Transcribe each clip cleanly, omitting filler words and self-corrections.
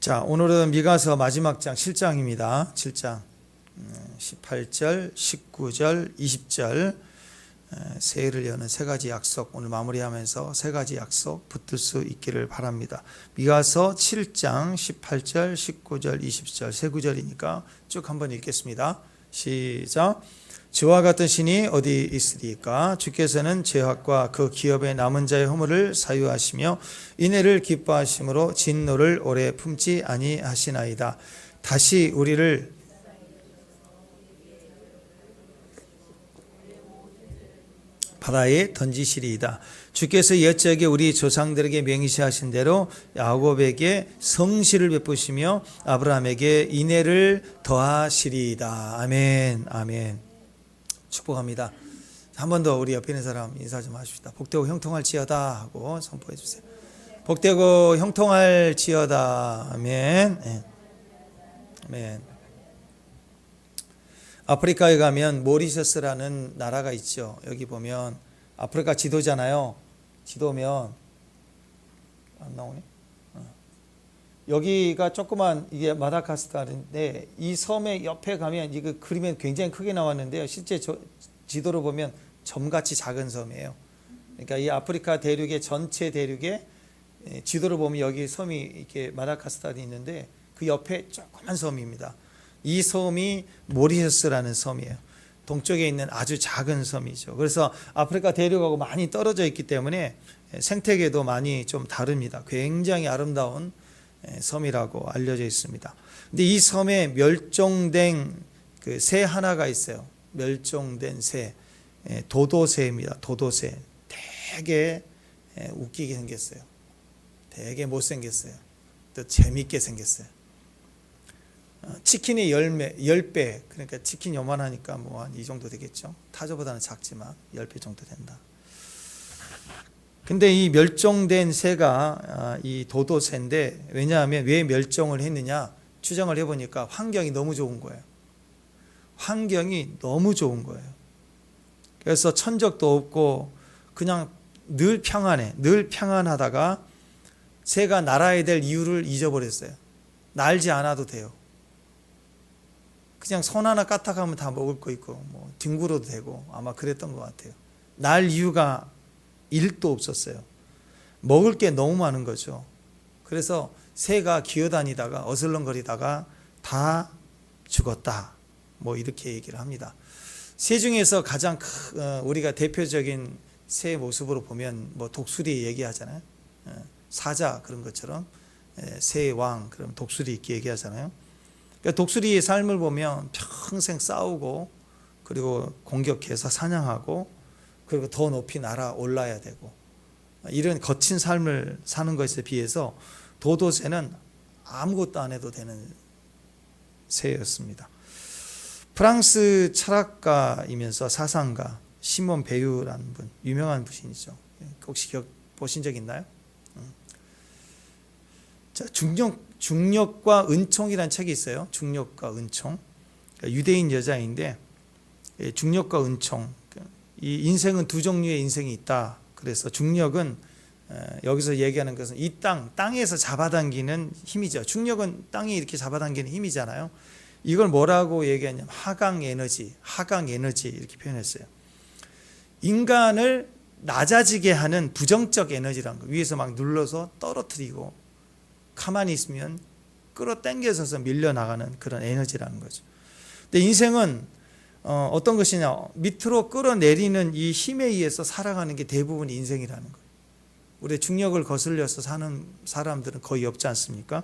자, 오늘은 미가서 마지막 장 7장입니다. 7장 18절, 19절, 20절 새해를 여는 세 가지 약속 오늘 마무리하면서 세 가지 약속 붙들 수 있기를 바랍니다. 미가서 7장 18절, 19절, 20절 세 구절이니까 쭉 한번 읽겠습니다. 시작. 주와 같은 신이 어디 있으리까? 주께서는 죄악과 그 기업의 남은 자의 허물을 사유하시며 인애를 기뻐하심으로 진노를 오래 품지 아니하시나이다. 다시 우리를 바다에 던지시리이다. 주께서 옛적에 우리 조상들에게 맹세하신 대로 야곱에게 성실을 베푸시며 아브라함에게 인애를 더하시리이다. 아멘. 아멘. 축복합니다. 한 번 더 우리 옆에 있는 사람 인사 좀 하십시다. 복되고 형통할지어다 하고 선포해 주세요. 복되고 형통할지어다. 아멘. 네. 아멘. 아프리카에 가면 모리셔스라는 나라가 있죠. 여기 보면 아프리카 지도잖아요. 지도면 안 나오네. 여기가 조그만 이게 마다가스카르인데 이 섬의 옆에 가면 이거 그림에 굉장히 크게 나왔는데요. 실제 지도로 보면 점같이 작은 섬이에요. 그러니까 이 아프리카 대륙의 전체 대륙에 지도를 보면 여기 섬이 이렇게 마다가스카르이 있는데 그 옆에 조그만 섬입니다. 이 섬이 모리셔스라는 섬이에요. 동쪽에 있는 아주 작은 섬이죠. 그래서 아프리카 대륙하고 많이 떨어져 있기 때문에 생태계도 많이 좀 다릅니다. 굉장히 아름다운 섬이라고 알려져 있습니다. 근데 이 섬에 멸종된 그 새 하나가 있어요. 멸종된 새, 도도새입니다. 도도새. 되게 웃기게 생겼어요. 되게 못생겼어요. 또 재밌게 생겼어요. 치킨의 10배, 그러니까 치킨 요만하니까 뭐 한 이 정도 되겠죠. 타조보다는 작지만 10배 정도 된다. 근데 이 멸종된 새가 이 도도새인데 왜냐하면 왜 멸종을 했느냐 추정을 해보니까 환경이 너무 좋은 거예요. 환경이 너무 좋은 거예요. 그래서 천적도 없고 그냥 늘 평안해. 늘 평안하다가 새가 날아야 될 이유를 잊어버렸어요. 날지 않아도 돼요. 그냥 손 하나 까딱하면 다 먹을 거 있고 뭐 뒹굴어도 되고 아마 그랬던 것 같아요. 날 이유가 1도 없었어요. 먹을 게 너무 많은 거죠. 그래서 새가 기어다니다가 어슬렁거리다가 다 죽었다. 뭐 이렇게 얘기를 합니다. 새 중에서 가장 우리가 대표적인 새의 모습으로 보면 뭐 독수리 얘기하잖아요. 사자 그런 것처럼 새의 왕 그럼 독수리 있게 얘기하잖아요. 그러니까 독수리의 삶을 보면 평생 싸우고 그리고 공격해서 사냥하고 그리고 더 높이 날아 올라야 되고 이런 거친 삶을 사는 것에 비해서 도도새는 아무것도 안 해도 되는 새였습니다. 프랑스 철학가이면서 사상가 시몬 베유라는 분 유명한 분이죠. 혹시 보신 적 있나요? 자, 중력과 은총이라는 책이 있어요. 중력과 은총. 유대인 여자인데 중력과 은총. 이 인생은 두 종류의 인생이 있다. 그래서 중력은 여기서 얘기하는 것은 이 땅에서 잡아당기는 힘이죠. 중력은 땅이 이렇게 잡아당기는 힘이잖아요. 이걸 뭐라고 얘기하냐면 하강 에너지 이렇게 표현했어요. 인간을 낮아지게 하는 부정적 에너지라는 거. 위에서 막 눌러서 떨어뜨리고 가만히 있으면 끌어당겨져서 밀려나가는 그런 에너지라는 거죠. 근데 인생은 어떤 것이냐 밑으로 끌어내리는 이 힘에 의해서 살아가는 게 대부분 인생이라는 거예요. 우리 중력을 거슬려서 사는 사람들은 거의 없지 않습니까?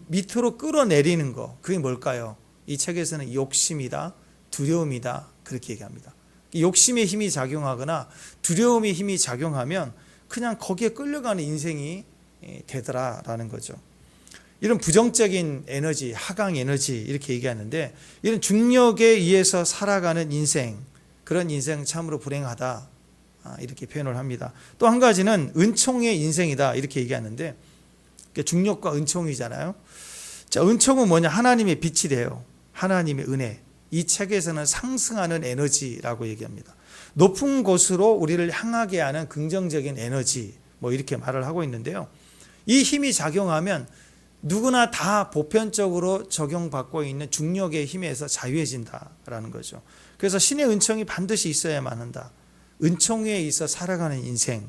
밑으로 끌어내리는 거 그게 뭘까요? 이 책에서는 욕심이다 두려움이다 그렇게 얘기합니다. 욕심의 힘이 작용하거나 두려움의 힘이 작용하면 그냥 거기에 끌려가는 인생이 되더라라는 거죠. 이런 부정적인 에너지, 하강 에너지 이렇게 얘기하는데 이런 중력에 의해서 살아가는 인생, 그런 인생 참으로 불행하다 이렇게 표현을 합니다. 또 한 가지는 은총의 인생이다 이렇게 얘기하는데 중력과 은총이잖아요. 자, 은총은 뭐냐? 하나님의 빛이 돼요. 하나님의 은혜. 이 책에서는 상승하는 에너지라고 얘기합니다. 높은 곳으로 우리를 향하게 하는 긍정적인 에너지 뭐 이렇게 말을 하고 있는데요. 이 힘이 작용하면 누구나 다 보편적으로 적용받고 있는 중력의 힘에서 자유해진다라는 거죠. 그래서 신의 은총이 반드시 있어야만 한다. 은총 위에 있어 살아가는 인생,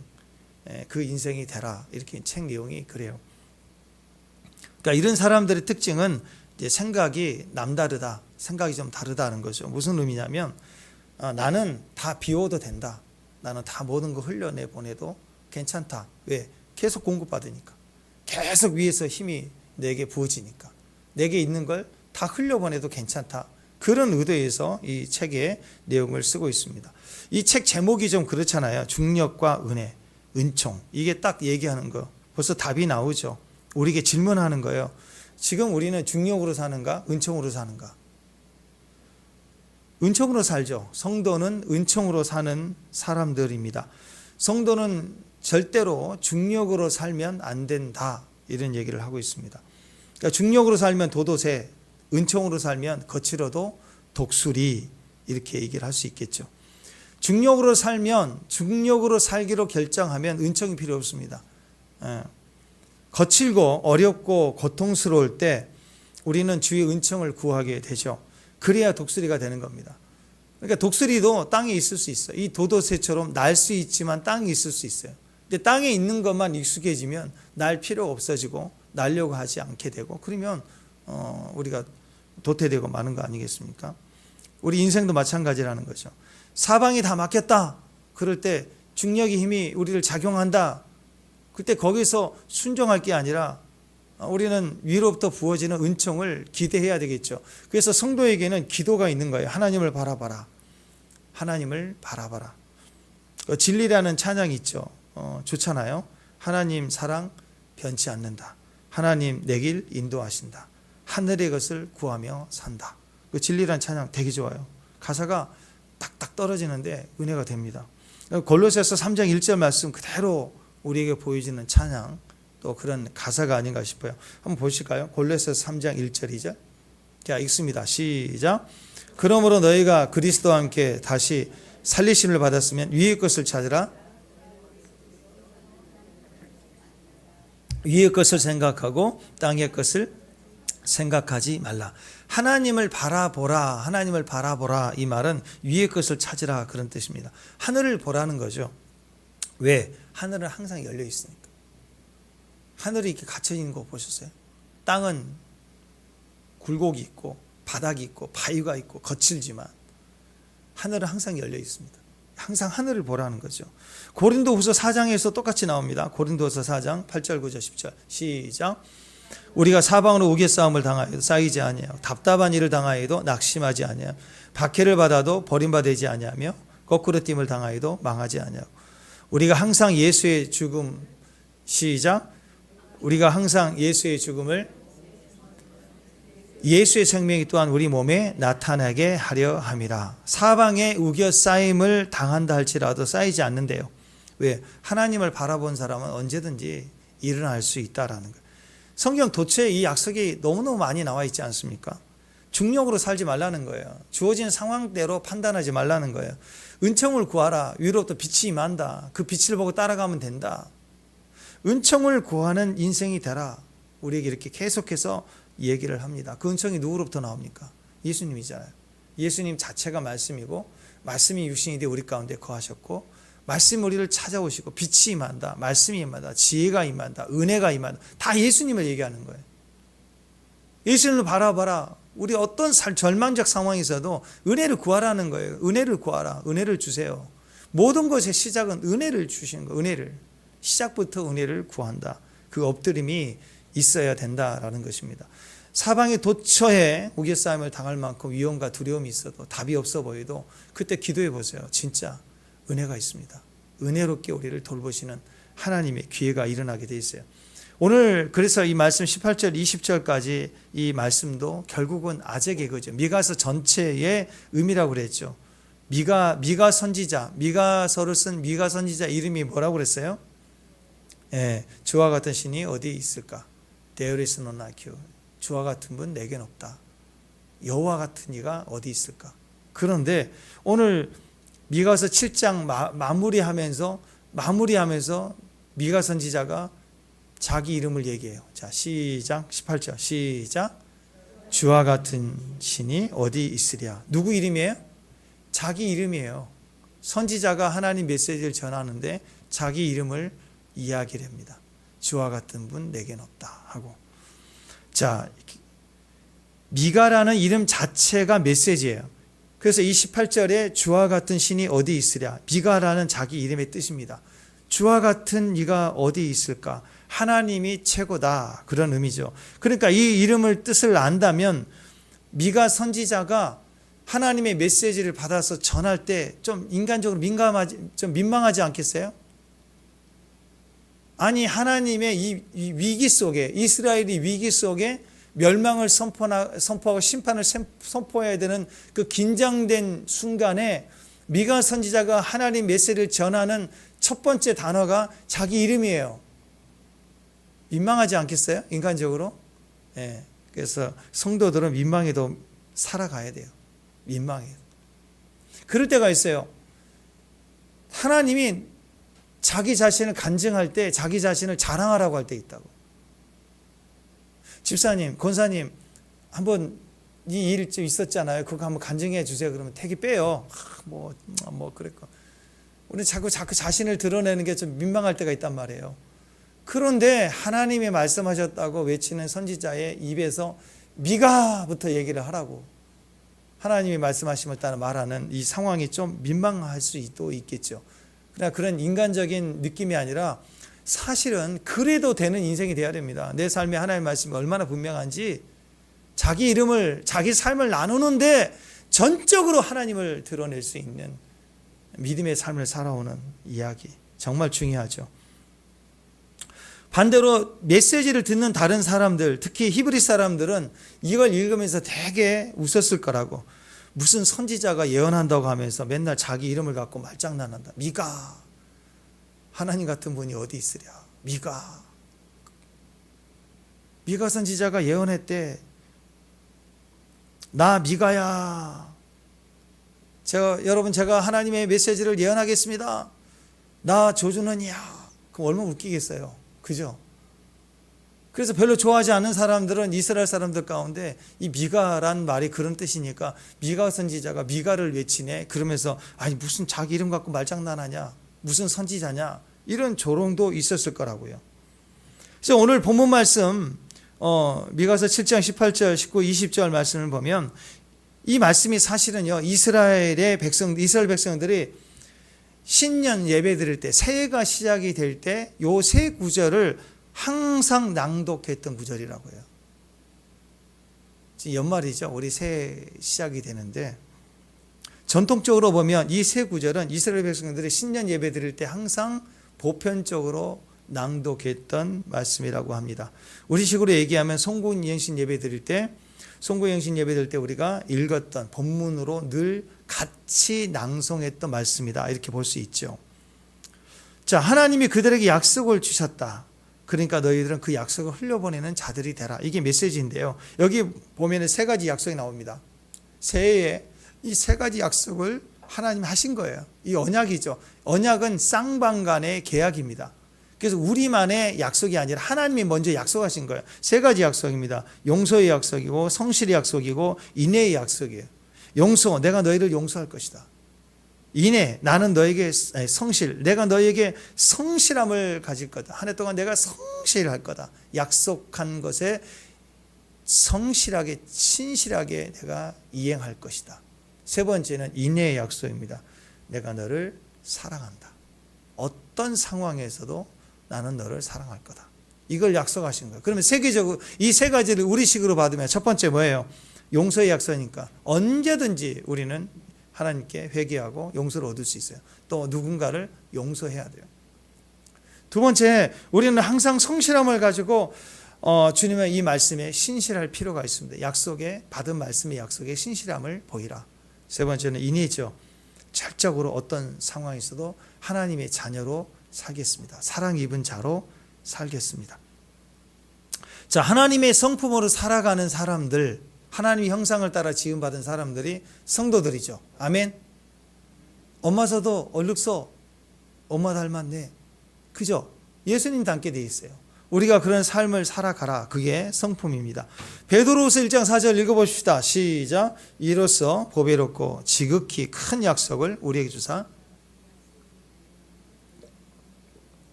그 인생이 되라. 이렇게 책 내용이 그래요. 그러니까 이런 사람들의 특징은 이제 생각이 남다르다. 생각이 좀 다르다는 거죠. 무슨 의미냐면 나는 다 비워도 된다. 나는 다 모든 거 흘려내보내도 괜찮다. 왜? 계속 공급받으니까. 계속 위에서 힘이 내게 부어지니까. 내게 있는 걸 다 흘려보내도 괜찮다. 그런 의도에서 이 책의 내용을 쓰고 있습니다. 이 책 제목이 좀 그렇잖아요. 중력과 은혜, 은총. 이게 딱 얘기하는 거. 벌써 답이 나오죠. 우리에게 질문하는 거예요. 지금 우리는 중력으로 사는가? 은총으로 사는가? 은총으로 살죠. 성도는 은총으로 사는 사람들입니다. 성도는 절대로 중력으로 살면 안 된다. 이런 얘기를 하고 있습니다. 그러니까 중력으로 살면 도도새, 은총으로 살면 거칠어도 독수리, 이렇게 얘기를 할 수 있겠죠. 중력으로 살면, 중력으로 살기로 결정하면 은총이 필요 없습니다. 거칠고 어렵고 고통스러울 때 우리는 주의 은총을 구하게 되죠. 그래야 독수리가 되는 겁니다. 그러니까 독수리도 땅에 있을 수 있어요. 이 도도새처럼 날 수 있지만 땅에 있을 수 있어요. 근데 땅에 있는 것만 익숙해지면 날 필요가 없어지고 날려고 하지 않게 되고, 그러면 우리가 도태되고 마는 거 아니겠습니까? 우리 인생도 마찬가지라는 거죠. 사방이 다 막혔다. 그럴 때 중력의 힘이 우리를 작용한다. 그때 거기서 순종할 게 아니라 우리는 위로부터 부어지는 은총을 기대해야 되겠죠. 그래서 성도에게는 기도가 있는 거예요. 하나님을 바라봐라. 하나님을 바라봐라. 진리라는 찬양이 있죠. 좋잖아요. 하나님 사랑 변치 않는다. 하나님 내 길 인도하신다. 하늘의 것을 구하며 산다. 그 진리라는 찬양 되게 좋아요. 가사가 딱딱 떨어지는데 은혜가 됩니다. 골로새서 3장 1절 말씀 그대로 우리에게 보여지는 찬양, 또 그런 가사가 아닌가 싶어요. 한번 보실까요? 골로새서 3장 1절 2절. 자, 읽습니다. 시작. 그러므로 너희가 그리스도와 함께 다시 살리심을 받았으면 위의 것을 찾으라. 위의 것을 생각하고 땅의 것을 생각하지 말라. 하나님을 바라보라. 하나님을 바라보라. 이 말은 위의 것을 찾으라, 그런 뜻입니다. 하늘을 보라는 거죠. 왜? 하늘은 항상 열려 있으니까. 하늘이 이렇게 갇혀 있는 거 보셨어요? 땅은 굴곡이 있고 바닥이 있고 바위가 있고 거칠지만 하늘은 항상 열려 있습니다. 항상 하늘을 보라는 거죠. 고린도후서 4장에서 똑같이 나옵니다. 고린도후서 4장 8절 9절 10절 시작. 우리가 사방으로 우겨싸움을 당하여도 쌓이지 아니하고 답답한 일을 당하여도 낙심하지 아니하고 박해를 받아도 버림받지 아니하며 거꾸로 됨을 당하여도 망하지 아니하고 우리가 항상 예수의 죽음 시작. 우리가 항상 예수의 죽음을 예수의 생명이 또한 우리 몸에 나타나게 하려 함이라. 사방에 우겨싸임을 당한다 할지라도 쌓이지 않는데요. 왜? 하나님을 바라본 사람은 언제든지 일어날 수 있다라는 거예요. 성경 도처에 이 약속이 너무너무 많이 나와 있지 않습니까? 중력으로 살지 말라는 거예요. 주어진 상황대로 판단하지 말라는 거예요. 은총을 구하라. 위로부터 빛이 임한다. 그 빛을 보고 따라가면 된다. 은총을 구하는 인생이 되라. 우리에게 이렇게 계속해서 얘기를 합니다. 그 은총이 누구로부터 나옵니까? 예수님이잖아요. 예수님 자체가 말씀이고 말씀이 육신이 되어 우리 가운데 거하셨고 말씀 우리를 찾아오시고 빛이 임한다. 말씀이 임한다. 지혜가 임한다. 은혜가 임한다. 다 예수님을 얘기하는 거예요. 예수님을 바라봐라. 우리 어떤 절망적 상황에서도 은혜를 구하라는 거예요. 은혜를 구하라. 은혜를 주세요. 모든 것의 시작은 은혜를 주시는 거예요. 은혜를. 시작부터 은혜를 구한다. 그 엎드림이 있어야 된다라는 것입니다. 사방의 도처에 우겨싸임을 당할 만큼 위험과 두려움이 있어도 답이 없어 보여도 그때 기도해 보세요. 진짜 은혜가 있습니다. 은혜롭게 우리를 돌보시는 하나님의 기회가 일어나게 돼 있어요. 오늘 그래서 이 말씀 18절 20절까지 이 말씀도 결국은 아재 개그죠. 미가서 전체의 의미라고 그랬죠. 미가 선지자, 미가서를 쓴 미가 선지자 이름이 뭐라고 그랬어요? 주와 같은 신이 어디에 있을까? There is none like you. 주와 같은 분 내겐 없다. 여호와 같은 이가 어디 있을까? 그런데 오늘 미가서 7장 마무리하면서 미가 선지자가 자기 이름을 얘기해요. 자, 시작. 18절 시작. 주와 같은 신이 어디 있으랴. 누구 이름이에요? 자기 이름이에요. 선지자가 하나님 메시지를 전하는데 자기 이름을 이야기를 합니다. 주와 같은 분 내겐 없다 하고. 자, 미가라는 이름 자체가 메시지예요. 그래서 이 18절에 주와 같은 신이 어디 있으랴. 미가라는 자기 이름의 뜻입니다. 주와 같은 이가 어디 있을까? 하나님이 최고다. 그런 의미죠. 그러니까 이 이름을 뜻을 안다면 미가 선지자가 하나님의 메시지를 받아서 전할 때 좀 인간적으로 좀 민망하지 않겠어요? 아니, 하나님의 이 위기 속에, 이스라엘이 위기 속에 멸망을 선포하고 심판을 선포해야 되는 그 긴장된 순간에 미가 선지자가 하나님 메시지를 전하는 첫 번째 단어가 자기 이름이에요. 민망하지 않겠어요? 인간적으로? 예. 그래서 성도들은 민망해도 살아가야 돼요. 민망해요. 그럴 때가 있어요. 하나님이 자기 자신을 간증할 때 자기 자신을 자랑하라고 할 때 있다고. 집사님, 권사님, 한번 이 일 좀 있었잖아요. 그거 한번 간증해 주세요. 그러면 택이 빼요. 그럴까. 우리 자꾸 자신을 드러내는 게 좀 민망할 때가 있단 말이에요. 그런데 하나님이 말씀하셨다고 외치는 선지자의 입에서 미가부터 얘기를 하라고. 하나님이 말씀하시면 말하는 이 상황이 좀 민망할 수도 있겠죠. 그러나 그런 인간적인 느낌이 아니라 사실은 그래도 되는 인생이 되어야 됩니다. 내 삶에 하나님의 말씀이 얼마나 분명한지 자기 이름을, 자기 삶을 나누는데 전적으로 하나님을 드러낼 수 있는 믿음의 삶을 살아오는 이야기. 정말 중요하죠. 반대로 메시지를 듣는 다른 사람들, 특히 히브리 사람들은 이걸 읽으면서 되게 웃었을 거라고. 무슨 선지자가 예언한다고 하면서 맨날 자기 이름을 갖고 말장난한다. 미가, 하나님 같은 분이 어디 있으랴. 미가 선지자가 예언했대. 나 미가야. 여러분, 제가 하나님의 메시지를 예언하겠습니다. 나 조준원이야. 그럼 얼마나 웃기겠어요. 그죠? 그래서 별로 좋아하지 않는 사람들은 이스라엘 사람들 가운데 이 미가란 말이 그런 뜻이니까 미가 선지자가 미가를 외치네. 그러면서 아니 무슨 자기 이름 갖고 말장난하냐. 무슨 선지자냐. 이런 조롱도 있었을 거라고요. 그래서 오늘 본문 말씀 미가서 7장 18절, 19, 20절 말씀을 보면 이 말씀이 사실은요. 이스라엘 백성들이 신년 예배 드릴 때, 새해가 시작이 될 때 요 세 구절을 항상 낭독했던 구절이라고요. 지금 연말이죠. 우리 새해 시작이 되는데 전통적으로 보면 이 세 구절은 이스라엘 백성들이 신년 예배 드릴 때 항상 보편적으로 낭독했던 말씀이라고 합니다. 우리식으로 얘기하면 송구영신 예배 드릴 때 우리가 읽었던 본문으로 늘 같이 낭송했던 말씀이다. 이렇게 볼 수 있죠. 자, 하나님이 그들에게 약속을 주셨다. 그러니까 너희들은 그 약속을 흘려보내는 자들이 되라. 이게 메시지인데요. 여기 보면 세 가지 약속이 나옵니다. 새해에 이 세 가지 약속을 하나님이 하신 거예요. 이 언약이죠. 언약은 쌍방간의 계약입니다. 그래서 우리만의 약속이 아니라 하나님이 먼저 약속하신 거예요. 세 가지 약속입니다. 용서의 약속이고 성실의 약속이고 인애의 약속이에요. 용서, 내가 너희를 용서할 것이다. 인애, 나는 너에게 성실, 내가 너에게 성실함을 가질 거다. 한 해 동안 내가 성실할 거다. 약속한 것에 성실하게, 신실하게 내가 이행할 것이다. 세 번째는 인애의 약속입니다. 내가 너를 사랑한다. 어떤 상황에서도 나는 너를 사랑할 거다. 이걸 약속하신 거예요. 그러면 세계적으로 이 세 가지를 우리식으로 받으면 첫 번째 뭐예요? 용서의 약속이니까 언제든지 우리는 하나님께 회개하고 용서를 얻을 수 있어요. 또 누군가를 용서해야 돼요. 두 번째, 우리는 항상 성실함을 가지고 주님의 이 말씀에 신실할 필요가 있습니다. 약속에 받은 말씀의 약속에 신실함을 보이라. 세 번째는 인애죠. 철저하로 어떤 상황에서도 하나님의 자녀로 살겠습니다. 사랑 입은 자로 살겠습니다. 자, 하나님의 성품으로 살아가는 사람들, 하나님의 형상을 따라 지음받은 사람들이 성도들이죠. 아멘. 엄마서도 얼룩서 엄마 닮았네. 그죠? 예수님 닮게 돼 있어요. 우리가 그런 삶을 살아가라. 그게 성품입니다. 베드로후서 1장 4절 읽어봅시다. 시작. 이로써 보배롭고 지극히 큰 약속을 우리에게 주사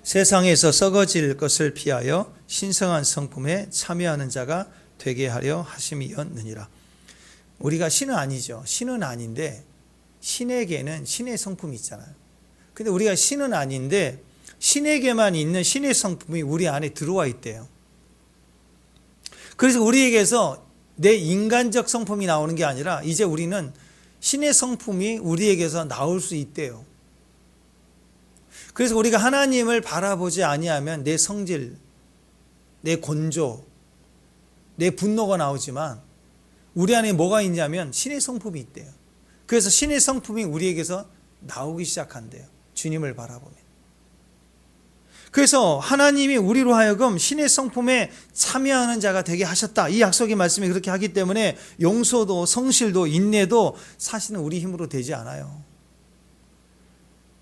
세상에서 썩어질 것을 피하여 신성한 성품에 참여하는 자가 되게 하려 하심이었느니라. 우리가 신은 아니죠. 신은 아닌데 신에게는 신의 성품이 있잖아요. 근데 우리가 신은 아닌데 신에게만 있는 신의 성품이 우리 안에 들어와 있대요. 그래서 우리에게서 내 인간적 성품이 나오는 게 아니라 이제 우리는 신의 성품이 우리에게서 나올 수 있대요. 그래서 우리가 하나님을 바라보지 아니하면 내 성질, 내 곤조, 내 분노가 나오지만 우리 안에 뭐가 있냐면 신의 성품이 있대요. 그래서 신의 성품이 우리에게서 나오기 시작한대요. 주님을 바라보면. 그래서 하나님이 우리로 하여금 신의 성품에 참여하는 자가 되게 하셨다. 이 약속의 말씀이 그렇게 하기 때문에 용서도 성실도 인내도 사실은 우리 힘으로 되지 않아요.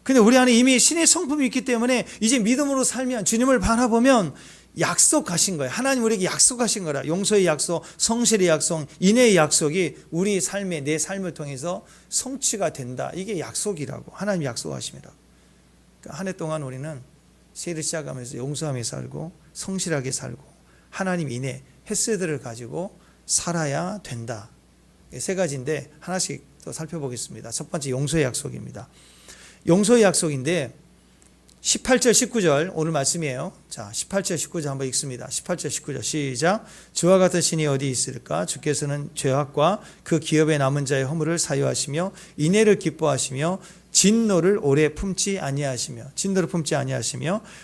근데 우리 안에 이미 신의 성품이 있기 때문에 이제 믿음으로 살면 주님을 바라보면 약속하신 거예요. 하나님 우리에게 약속하신 거라. 용서의 약속, 성실의 약속, 인내의 약속이 우리 삶에 내 삶을 통해서 성취가 된다. 이게 약속이라고. 하나님 약속하십니다. 그러니까 한 해 동안 우리는 새해를 시작하면서 용서하며 살고 성실하게 살고 하나님 인내, 헤세드를 가지고 살아야 된다. 세 가지인데 하나씩 더 살펴보겠습니다. 첫 번째 용서의 약속입니다. 용서의 약속인데 18절 19절 오늘 말씀이에요. 자, 18절 19절 한번 읽습니다. 18절 19절 시작. 주와 같은 신이 어디 있을까? 주께서는 죄악과 그 기업에 남은 자의 허물을 사유하시며 인애를 기뻐하시며 진노를 오래 품지 아니하시며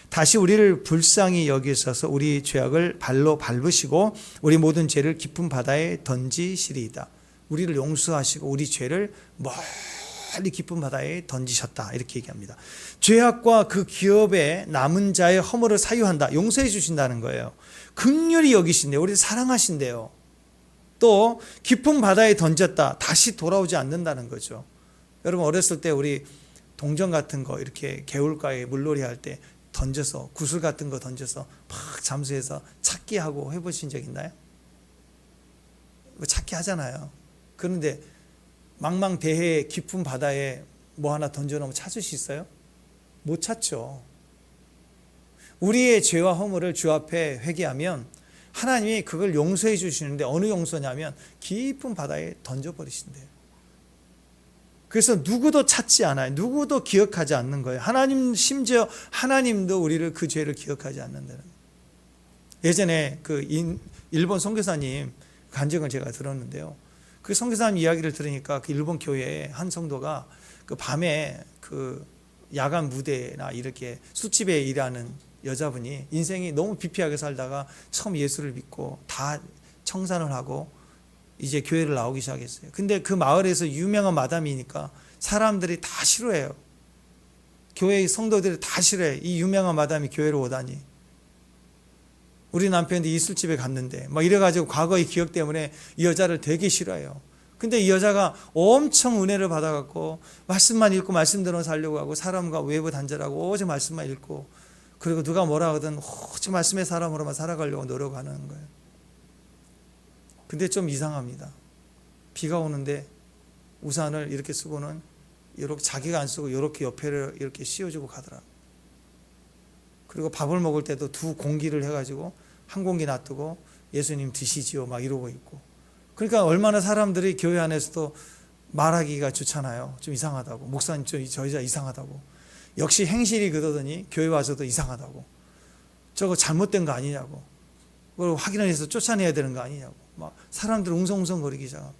다시 우리를 불쌍히 여기셔서 우리 죄악을 발로 밟으시고 우리 모든 죄를 깊은 바다에 던지시리이다. 우리를 용서하시고 우리 죄를 멀리 깊은 바다에 던지셨다. 이렇게 얘기합니다. 죄악과 그 기업에 남은 자의 허물을 사유한다. 용서해 주신다는 거예요. 긍휼히 여기신대요. 우리를 사랑하신대요. 또 깊은 바다에 던졌다. 다시 돌아오지 않는다는 거죠. 여러분 어렸을 때 우리 동전 같은 거 이렇게 개울가에 물놀이 할 때 던져서 구슬 같은 거 던져서 막 잠수해서 찾기 하고 해보신 적 있나요? 찾기 하잖아요. 그런데 망망대해 깊은 바다에 뭐 하나 던져놓으면 찾을 수 있어요? 못 찾죠. 우리의 죄와 허물을 주 앞에 회개하면 하나님이 그걸 용서해 주시는데 어느 용서냐면 깊은 바다에 던져버리신대요. 그래서 누구도 찾지 않아요. 누구도 기억하지 않는 거예요. 하나님, 심지어 하나님도 우리를 그 죄를 기억하지 않는다는 거예요. 예전에 그 일본 선교사님 간증을 제가 들었는데요. 그 선교사님 이야기를 들으니까 그 일본 교회에 한 성도가 그 밤에 그 야간 무대나 이렇게 술집에 일하는 여자분이 인생이 너무 비피하게 살다가 처음 예수를 믿고 다 청산을 하고 이제 교회를 나오기 시작했어요. 근데 그 마을에서 유명한 마담이니까 사람들이 다 싫어해요. 교회의 성도들이 다 싫어해. 이 유명한 마담이 교회로 오다니. 우리 남편도 이 술집에 갔는데 막 이래가지고 과거의 기억 때문에 이 여자를 되게 싫어해요. 근데 이 여자가 엄청 은혜를 받아갖고 말씀만 읽고 말씀대로 살려고 하고 사람과 외부 단절하고 오직 말씀만 읽고 그리고 누가 뭐라 하든 오직 말씀의 사람으로만 살아가려고 노력하는 거예요. 근데 좀 이상합니다. 비가 오는데 우산을 이렇게 쓰고는 이렇게 자기가 안 쓰고 이렇게 옆에를 이렇게 씌워주고 가더라고요. 그리고 밥을 먹을 때도 두 공기를 해가지고 한 공기 놔두고 예수님 드시지요 막 이러고 있고. 그러니까 얼마나 사람들이 교회 안에서도 말하기가 좋잖아요. 좀 이상하다고. 목사님 저 여자 이상하다고. 역시 행실이 그러더니 교회 와서도 이상하다고. 저거 잘못된 거 아니냐고. 그걸 확인해서 쫓아내야 되는 거 아니냐고. 막 사람들 웅성웅성거리기 시작하고.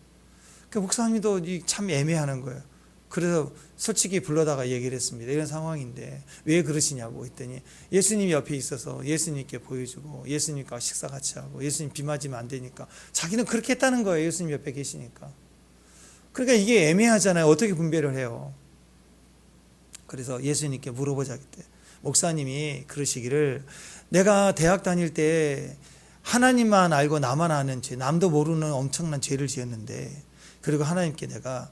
그 목사님도 참 애매하는 거예요. 그래서 솔직히 불러다가 얘기를 했습니다. 이런 상황인데 왜 그러시냐고 했더니 예수님이 옆에 있어서 예수님께 보여주고 예수님과 식사 같이 하고 예수님 비 맞으면 안 되니까 자기는 그렇게 했다는 거예요. 예수님 옆에 계시니까. 그러니까 이게 애매하잖아요. 어떻게 분별을 해요. 그래서 예수님께 물어보자 그때 목사님이 그러시기를 내가 대학 다닐 때 하나님만 알고 나만 아는 죄, 남도 모르는 엄청난 죄를 지었는데 그리고 하나님께 내가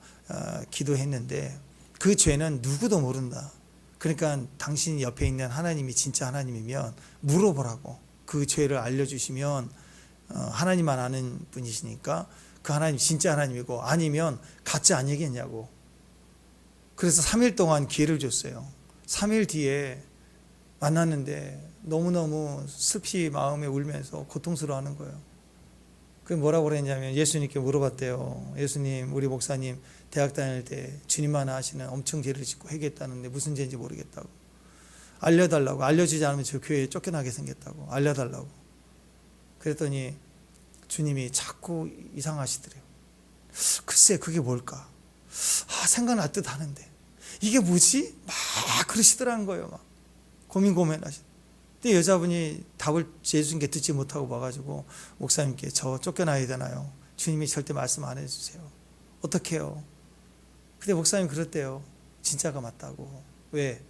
기도했는데 그 죄는 누구도 모른다. 그러니까 당신 옆에 있는 하나님이 진짜 하나님이면 물어보라고. 그 죄를 알려주시면 하나님만 아는 분이시니까 그 하나님 진짜 하나님이고, 아니면 가짜 아니겠냐고. 그래서 3일 동안 기회를 줬어요. 3일 뒤에 만났는데 너무너무 슬피 마음에 울면서 고통스러워하는 거예요. 그 뭐라고 그랬냐면 예수님께 물어봤대요. 예수님, 우리 목사님 대학 다닐 때 주님만 아시는 엄청 죄를 짓고 회개했다는데 무슨 죄인지 모르겠다고. 알려달라고. 알려주지 않으면 저 교회에 쫓겨나게 생겼다고. 알려달라고. 그랬더니 주님이 자꾸 이상하시더래요. 글쎄 그게 뭘까? 생각날 듯 하는데 이게 뭐지? 막 그러시더라는 거예요. 막 고민하시더라고요. 근데 여자분이 답을 예수님께 듣지 못하고 와가지고 목사님께 저 쫓겨나야 되나요? 주님이 절대 말씀 안 해주세요. 어떻게 해요? 근데 목사님 그랬대요. 진짜가 맞다고. 왜?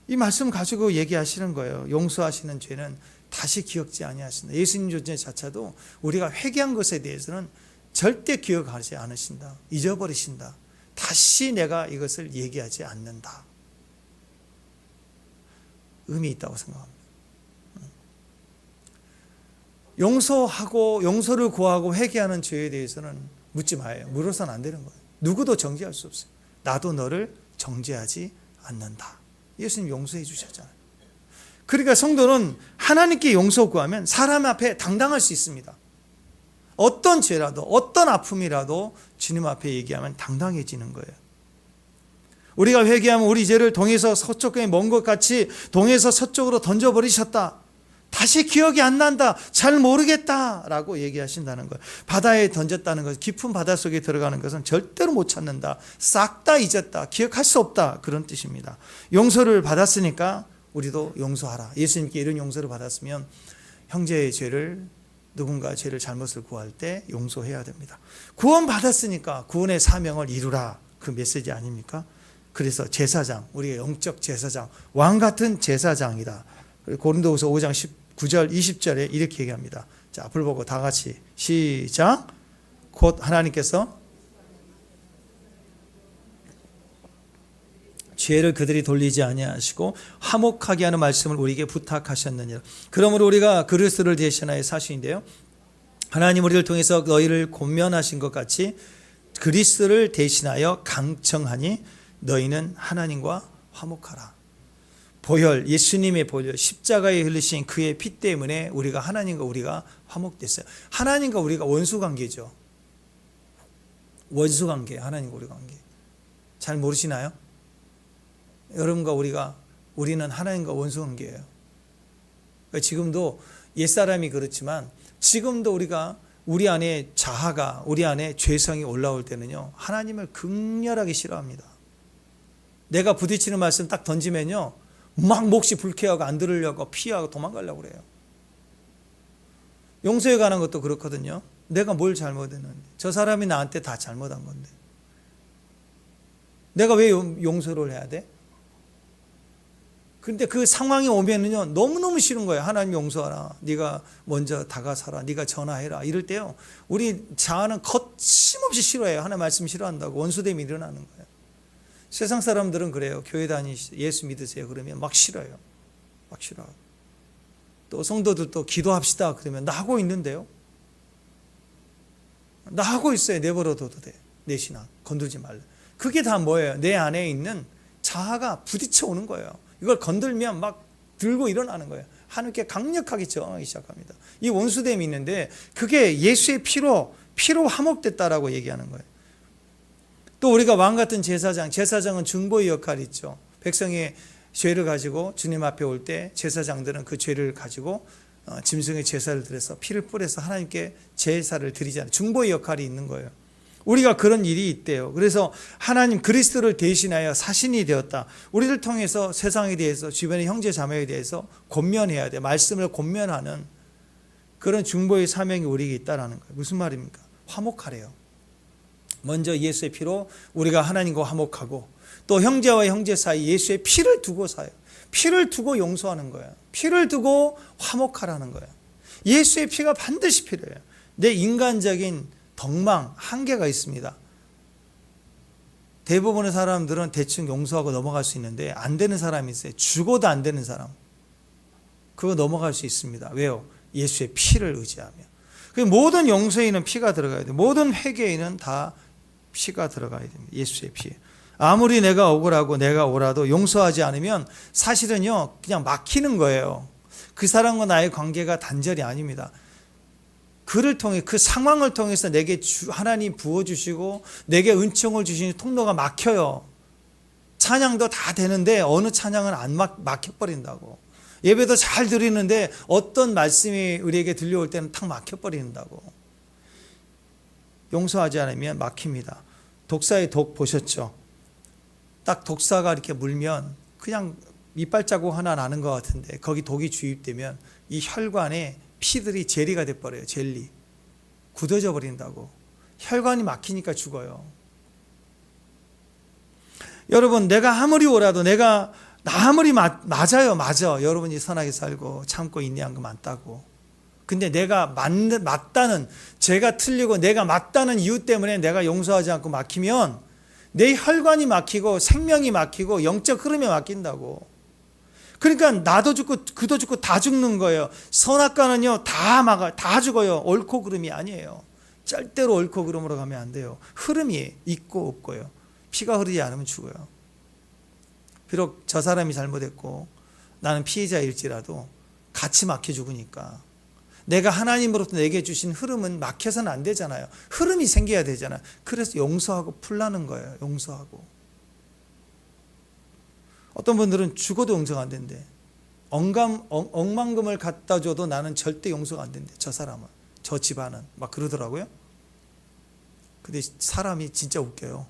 이 말씀 가지고 얘기하시는 거예요. 용서하시는 죄는 다시 기억지 아니하신다. 예수님 존재 자체도 우리가 회개한 것에 대해서는 절대 기억하지 않으신다. 잊어버리신다. 다시 내가 이것을 얘기하지 않는다. 의미 있다고 생각합니다. 용서하고 용서를 구하고 회개하는 죄에 대해서는 묻지 마요. 물어서는 안 되는 거예요. 누구도 정죄할 수 없어요. 나도 너를 정죄하지 않는다. 예수님 용서해 주셨잖아요. 그러니까 성도는 하나님께 용서 구하면 사람 앞에 당당할 수 있습니다. 어떤 죄라도 어떤 아픔이라도 주님 앞에 얘기하면 당당해지는 거예요. 우리가 회개하면 우리 죄를 동에서 서쪽에 먼 것 같이 동에서 서쪽으로 던져버리셨다. 다시 기억이 안 난다. 잘 모르겠다라고 얘기하신다는 거예요. 바다에 던졌다는 것, 깊은 바다 속에 들어가는 것은 절대로 못 찾는다. 싹 다 잊었다. 기억할 수 없다. 그런 뜻입니다. 용서를 받았으니까 우리도 용서하라. 예수님께 이런 용서를 받았으면 형제의 죄를, 누군가 죄를 잘못을 구할 때 용서해야 됩니다. 구원 받았으니까 구원의 사명을 이루라. 그 메시지 아닙니까? 그래서 제사장, 우리가 영적 제사장, 왕 같은 제사장이다. 고린도후서 5장 19절 20절에 이렇게 얘기합니다. 자, 앞을 보고 다 같이 시작. 곧 하나님께서 죄를 그들이 돌리지 아니하시고 화목하게 하는 말씀을 우리에게 부탁하셨느니라. 그러므로 우리가 그리스도를 대신하여 사신인데요, 하나님 우리를 통해서 너희를 권면하신 것 같이 그리스도를 대신하여 강청하니 너희는 하나님과 화목하라. 보혈, 예수님의 보혈, 십자가에 흘리신 그의 피 때문에 우리가 하나님과 우리가 화목됐어요. 하나님과 우리가 원수관계죠. 원수관계, 하나님과 우리 관계. 잘 모르시나요? 여러분과 우리는 하나님과 원수관계예요. 그러니까 지금도 옛사람이 그렇지만 지금도 우리 안에 자아가, 우리 안에 죄성이 올라올 때는요, 하나님을 극렬하게 싫어합니다. 내가 부딪히는 말씀 딱 던지면요, 막 몫이 불쾌하고 안 들으려고 피하고 도망가려고 그래요. 용서에 관한 것도 그렇거든요. 내가 뭘 잘못했는데, 저 사람이 나한테 다 잘못한 건데 내가 왜 용서를 해야 돼? 그런데 그 상황이 오면은요, 너무너무 싫은 거예요. 하나님 용서하라. 네가 먼저 다가서라. 네가 전화해라. 이럴 때요, 우리 자아는 거침없이 싫어해요. 하나님 말씀 싫어한다고 원수됨이 일어나는 거예요. 세상 사람들은 그래요. 교회 다니시죠, 예수 믿으세요 그러면 막 싫어요. 막 싫어하고. 또 성도들도 기도합시다 그러면 나 하고 있는데요, 나 하고 있어요. 내버려둬도 돼. 내 신앙 건들지 말라. 그게 다 뭐예요? 내 안에 있는 자아가 부딪혀 오는 거예요. 이걸 건들면 막 들고 일어나는 거예요. 하나님께 강력하게 저항하기 시작합니다. 이 원수됨이 있는데 그게 예수의 피로 화목됐다라고 얘기하는 거예요. 또 우리가 왕 같은 제사장은 중보의 역할이 있죠. 백성의 죄를 가지고 주님 앞에 올 때 제사장들은 그 죄를 가지고 짐승의 제사를 드려서 피를 뿌려서 하나님께 제사를 드리잖아요. 중보의 역할이 있는 거예요. 우리가 그런 일이 있대요. 그래서 하나님 그리스도를 대신하여 사신이 되었다. 우리를 통해서 세상에 대해서, 주변의 형제 자매에 대해서 권면해야 돼. 말씀을 권면하는 그런 중보의 사명이 우리에게 있다라는 거예요. 무슨 말입니까? 화목하래요. 먼저 예수의 피로 우리가 하나님과 화목하고, 또 형제와 형제 사이 예수의 피를 두고 사요. 피를 두고 용서하는 거예요. 피를 두고 화목하라는 거예요. 예수의 피가 반드시 필요해요. 내 인간적인 덕망, 한계가 있습니다. 대부분의 사람들은 대충 용서하고 넘어갈 수 있는데 안 되는 사람이 있어요. 죽어도 안 되는 사람. 그거 넘어갈 수 있습니다. 왜요? 예수의 피를 의지하며. 모든 용서에는 피가 들어가야 돼요. 모든 회개에는 다 피가 들어가야 됩니다. 예수의 피. 아무리 내가 억울하고 내가 옳아도 용서하지 않으면 사실은요, 그냥 막히는 거예요. 그 사람과 나의 관계가 단절이 아닙니다. 그를 통해, 그 상황을 통해서 내게 하나님 부어주시고 내게 은총을 주시는 통로가 막혀요. 찬양도 다 되는데 어느 찬양은 안 막혀버린다고. 예배도 잘 드리는데 어떤 말씀이 우리에게 들려올 때는 탁 막혀버린다고. 용서하지 않으면 막힙니다. 독사의 독 보셨죠? 딱 독사가 이렇게 물면 그냥 이빨 자국 하나 나는 것 같은데 거기 독이 주입되면 이 혈관에 피들이 젤리가 돼버려요. 젤리. 굳어져 버린다고. 혈관이 막히니까 죽어요. 여러분, 내가 아무리 옳아도 나 아무리 맞아요. 여러분이 선하게 살고 참고 인내한 거 많다고. 근데 내가 맞다는, 제가 틀리고 내가 맞다는 이유 때문에 내가 용서하지 않고 막히면 내 혈관이 막히고 생명이 막히고 영적 흐름이 막힌다고. 그러니까 나도 죽고 그도 죽고 다 죽는 거예요. 선악과는요, 다 죽어요. 옳고 그름이 아니에요. 절대로 옳고 그름으로 가면 안 돼요. 흐름이 있고 없고요. 피가 흐르지 않으면 죽어요. 비록 저 사람이 잘못했고 나는 피해자일지라도 같이 막혀 죽으니까. 내가 하나님으로부터 내게 주신 흐름은 막혀서는 안 되잖아요. 흐름이 생겨야 되잖아요. 그래서 용서하고 풀라는 거예요. 용서하고. 어떤 분들은 죽어도 용서가 안 된대. 억만금을 갖다 줘도 나는 절대 용서가 안 된대. 저 사람은, 저 집안은 막 그러더라고요. 근데 사람이 진짜 웃겨요.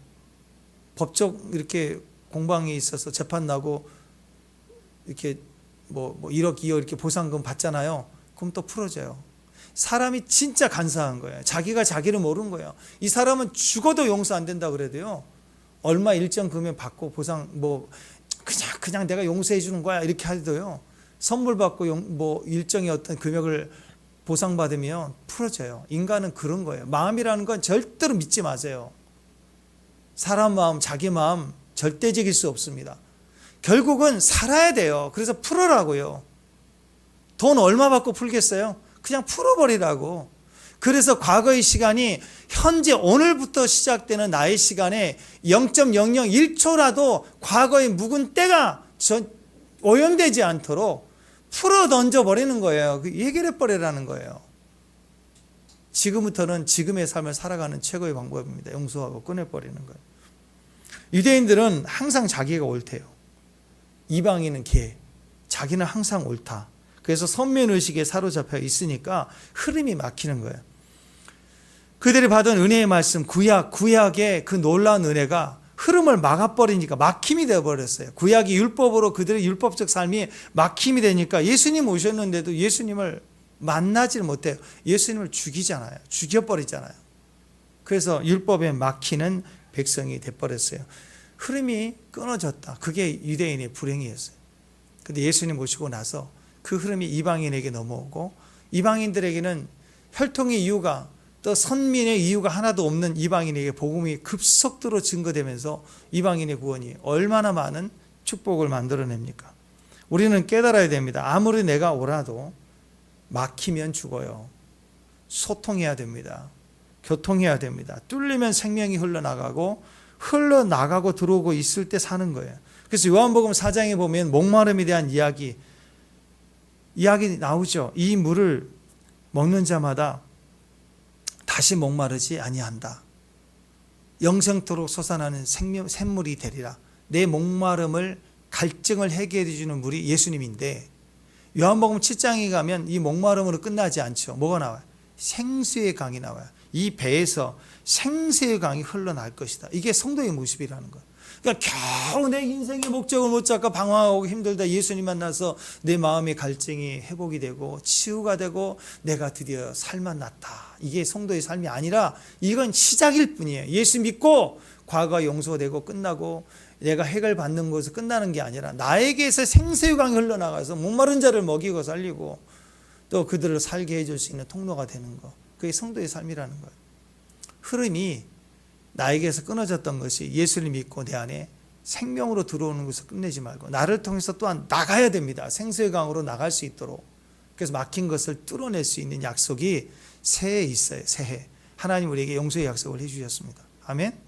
법적 이렇게 공방이 있어서 재판 나고 이렇게 뭐 1억 2억 이렇게 보상금 받잖아요. 그럼 또 풀어져요. 사람이 진짜 간사한 거예요. 자기가 자기를 모르는 거예요. 이 사람은 죽어도 용서 안 된다 그래도요, 얼마 일정 금액 받고 보상 그냥 내가 용서해 주는 거야 이렇게 하도요, 선물 받고 일정의 어떤 금액을 보상받으면 풀어져요. 인간은 그런 거예요. 마음이라는 건 절대로 믿지 마세요. 사람 마음, 자기 마음 절대적일 수 없습니다. 결국은 살아야 돼요. 그래서 풀어라고요. 돈 얼마 받고 풀겠어요? 그냥 풀어버리라고. 그래서 과거의 시간이 현재 오늘부터 시작되는 나의 시간에 0.001초라도 과거의 묵은 때가 오염되지 않도록 풀어 던져버리는 거예요. 해결해 버리라는 거예요. 지금부터는 지금의 삶을 살아가는 최고의 방법입니다. 용서하고 꺼내버리는 거예요. 유대인들은 항상 자기가 옳대요. 이방인은 개. 자기는 항상 옳다. 그래서 선면의식에 사로잡혀 있으니까 흐름이 막히는 거예요. 그들이 받은 은혜의 말씀, 구약의 그 놀라운 은혜가 흐름을 막아버리니까 막힘이 되어버렸어요. 구약이 율법으로 그들의 율법적 삶이 막힘이 되니까 예수님 오셨는데도 예수님을 만나질 못해요. 예수님을 죽이잖아요. 죽여버리잖아요. 그래서 율법에 막히는 백성이 돼버렸어요. 흐름이 끊어졌다. 그게 유대인의 불행이었어요. 근데 예수님 모시고 나서 그 흐름이 이방인에게 넘어오고, 이방인들에게는 혈통의 이유가, 또 선민의 이유가 하나도 없는 이방인에게 복음이 급속도로 증거되면서 이방인의 구원이 얼마나 많은 축복을 만들어냅니까? 우리는 깨달아야 됩니다. 아무리 내가 옳아도 막히면 죽어요. 소통해야 됩니다. 교통해야 됩니다. 뚫리면 생명이 흘러나가고 들어오고 있을 때 사는 거예요. 그래서 요한복음 4장에 보면 목마름에 대한 이야기 나오죠. 이 물을 먹는 자마다 다시 목마르지 아니한다. 영생토록 솟아나는 샘물이 되리라. 내 목마름을, 갈증을 해결해 주는 물이 예수님인데, 요한복음 7장에 가면 이 목마름으로 끝나지 않죠. 뭐가 나와요? 생수의 강이 나와요. 이 배에서 생수의 강이 흘러날 것이다. 이게 성도의 모습이라는 거예요. 그러니까 겨우 내 인생의 목적을 못 잡고 방황하고 힘들다 예수님 만나서 내 마음의 갈증이 회복이 되고 치유가 되고 내가 드디어 살만 났다. 이게 성도의 삶이 아니라 이건 시작일 뿐이에요. 예수 믿고 과거 용서되고 끝나고 내가 해결받는 것에서 끝나는 게 아니라 나에게서 생수의 강이 흘러나가서 목마른 자를 먹이고 살리고 또 그들을 살게 해줄 수 있는 통로가 되는 거. 그게 성도의 삶이라는 거예요. 흐름이 나에게서 끊어졌던 것이 예수를 믿고 내 안에 생명으로 들어오는 것을 끝내지 말고 나를 통해서 또한 나가야 됩니다. 생수의 강으로 나갈 수 있도록. 그래서 막힌 것을 뚫어낼 수 있는 약속이 새해에 있어요. 새해. 하나님 우리에게 용서의 약속을 해주셨습니다. 아멘.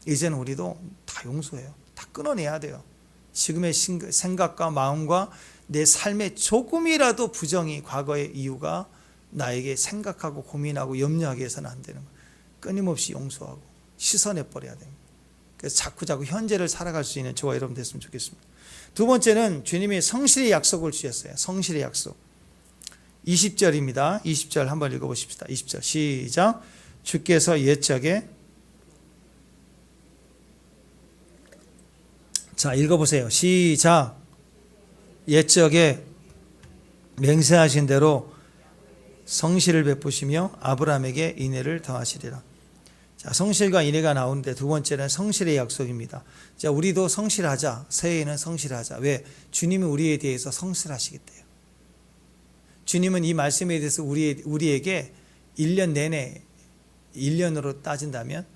이제는 우리도 다 용서해요. 다 끊어내야 돼요. 지금의 생각과 마음과 내 삶에 조금이라도 부정이 과거의 이유가 나에게 생각하고 고민하고 염려하게 해서는 안 되는 거예요. 끊임없이 용서하고 씻어내버려야 됩니다. 그래서 자꾸자꾸 현재를 살아갈 수 있는 저와 여러분 됐으면 좋겠습니다. 두 번째는 주님이 성실의 약속을 주셨어요. 성실의 약속. 20절입니다. 20절 한번 읽어보십시다. 20절 시작. 주께서 옛적에 자 읽어보세요. 시작. 옛적에 맹세하신 대로 성실을 베푸시며 아브라함에게 인애를 더하시리라. 자, 성실과 인애가 나오는데 두 번째는 성실의 약속입니다. 자, 우리도 성실하자. 새해에는 성실하자. 왜? 주님이 우리에 대해서 성실하시기 때문에. 주님은 이 말씀에 대해서 우리에게 1년 내내 1년으로 따진다면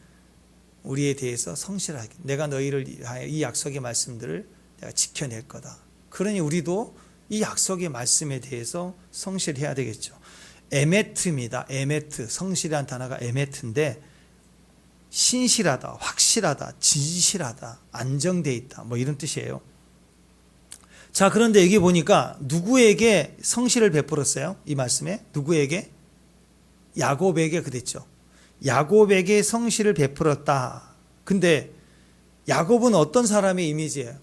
우리에 대해서 성실하게 내가 너희를 위하여 이 약속의 말씀들을 내가 지켜낼 거다. 그러니 우리도 이 약속의 말씀에 대해서 성실해야 되겠죠. 에메트입니다. 에메트. 성실한 단어가 에메트인데 신실하다, 확실하다, 진실하다, 안정되어 있다 뭐 이런 뜻이에요. 자, 그런데 여기 보니까 누구에게 성실을 베풀었어요? 이 말씀에 누구에게? 야곱에게 그랬죠. 야곱에게 성실을 베풀었다. 근데 야곱은 어떤 사람의 이미지예요?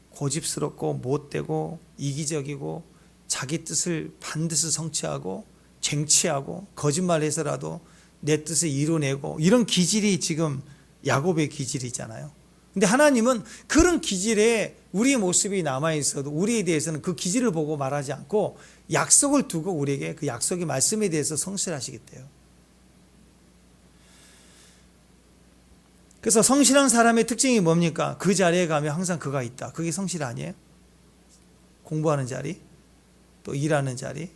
고집스럽고 못되고 이기적이고 자기 뜻을 반드시 성취하고 쟁취하고 거짓말해서라도 내 뜻을 이뤄내고 이런 기질이 지금 야곱의 기질이잖아요. 근데 하나님은 그런 기질에 우리의 모습이 남아있어도 우리에 대해서는 그 기질을 보고 말하지 않고 약속을 두고 우리에게 그 약속의 말씀에 대해서 성실하시겠대요. 그래서 성실한 사람의 특징이 뭡니까? 그 자리에 가면 항상 그가 있다. 그게 성실 아니에요? 공부하는 자리, 또 일하는 자리,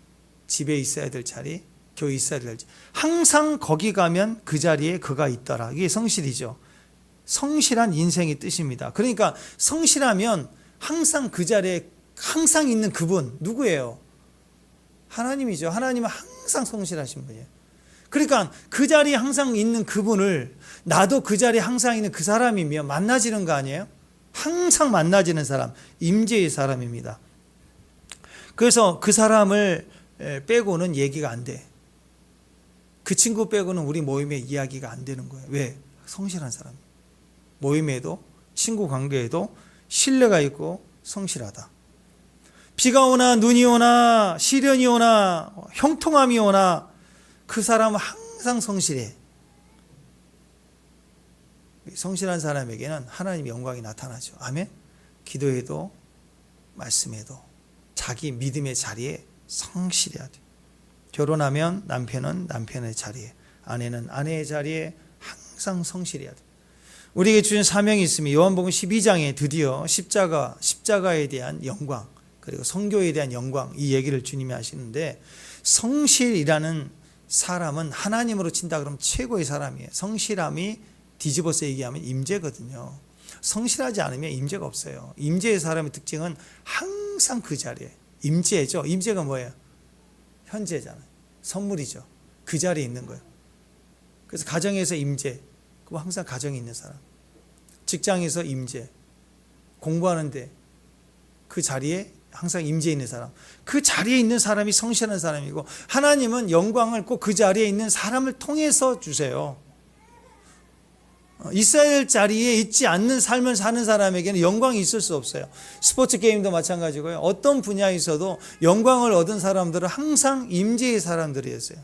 집에 있어야 될 자리, 교회 있어야 될 자리. 항상 거기 가면 그 자리에 그가 있더라. 이게 성실이죠. 성실한 인생의 뜻입니다. 그러니까 성실하면 항상 그 자리에 항상 있는 그분 누구예요? 하나님이죠. 하나님은 항상 성실하신 분이에요. 그러니까 그 자리에 항상 있는 그분을 나도 그 자리에 항상 있는 그 사람이면 만나지는 거 아니에요? 항상 만나지는 사람, 임재의 사람입니다. 그래서 그 사람을 빼고는 얘기가 안 돼. 그 친구 빼고는 우리 모임에 이야기가 안 되는 거예요. 왜? 성실한 사람. 모임에도 친구 관계에도 신뢰가 있고 성실하다. 비가 오나 눈이 오나 시련이 오나 형통함이 오나 그 사람은 항상 성실해. 성실한 사람에게는 하나님의 영광이 나타나죠. 아멘. 기도에도 말씀에도 자기 믿음의 자리에 성실해야 돼. 결혼하면 남편은 남편의 자리에, 아내는 아내의 자리에 항상 성실해야 돼. 우리에게 주신 사명이 있으면 요한복음 12장에 드디어 십자가에 대한 영광, 그리고 선교에 대한 영광, 이 얘기를 주님이 하시는데, 성실이라는 사람은 하나님으로 친다 그러면 최고의 사람이에요. 성실함이 뒤집어서 얘기하면 임재거든요. 성실하지 않으면 임재가 없어요. 임재의 사람의 특징은 항상 그 자리에, 임재죠. 임재가 뭐예요? 현재잖아요. 선물이죠. 그 자리에 있는 거예요. 그래서 가정에서 임재, 그럼 항상 가정에 있는 사람. 직장에서 임재, 공부하는데 그 자리에 항상 임재해 있는 사람. 그 자리에 있는 사람이 성실한 사람이고, 하나님은 영광을 꼭 그 자리에 있는 사람을 통해서 주세요. 있어야 될 자리에 있지 않는 삶을 사는 사람에게는 영광이 있을 수 없어요. 스포츠 게임도 마찬가지고요. 어떤 분야에서도 영광을 얻은 사람들은 항상 임재의 사람들이었어요.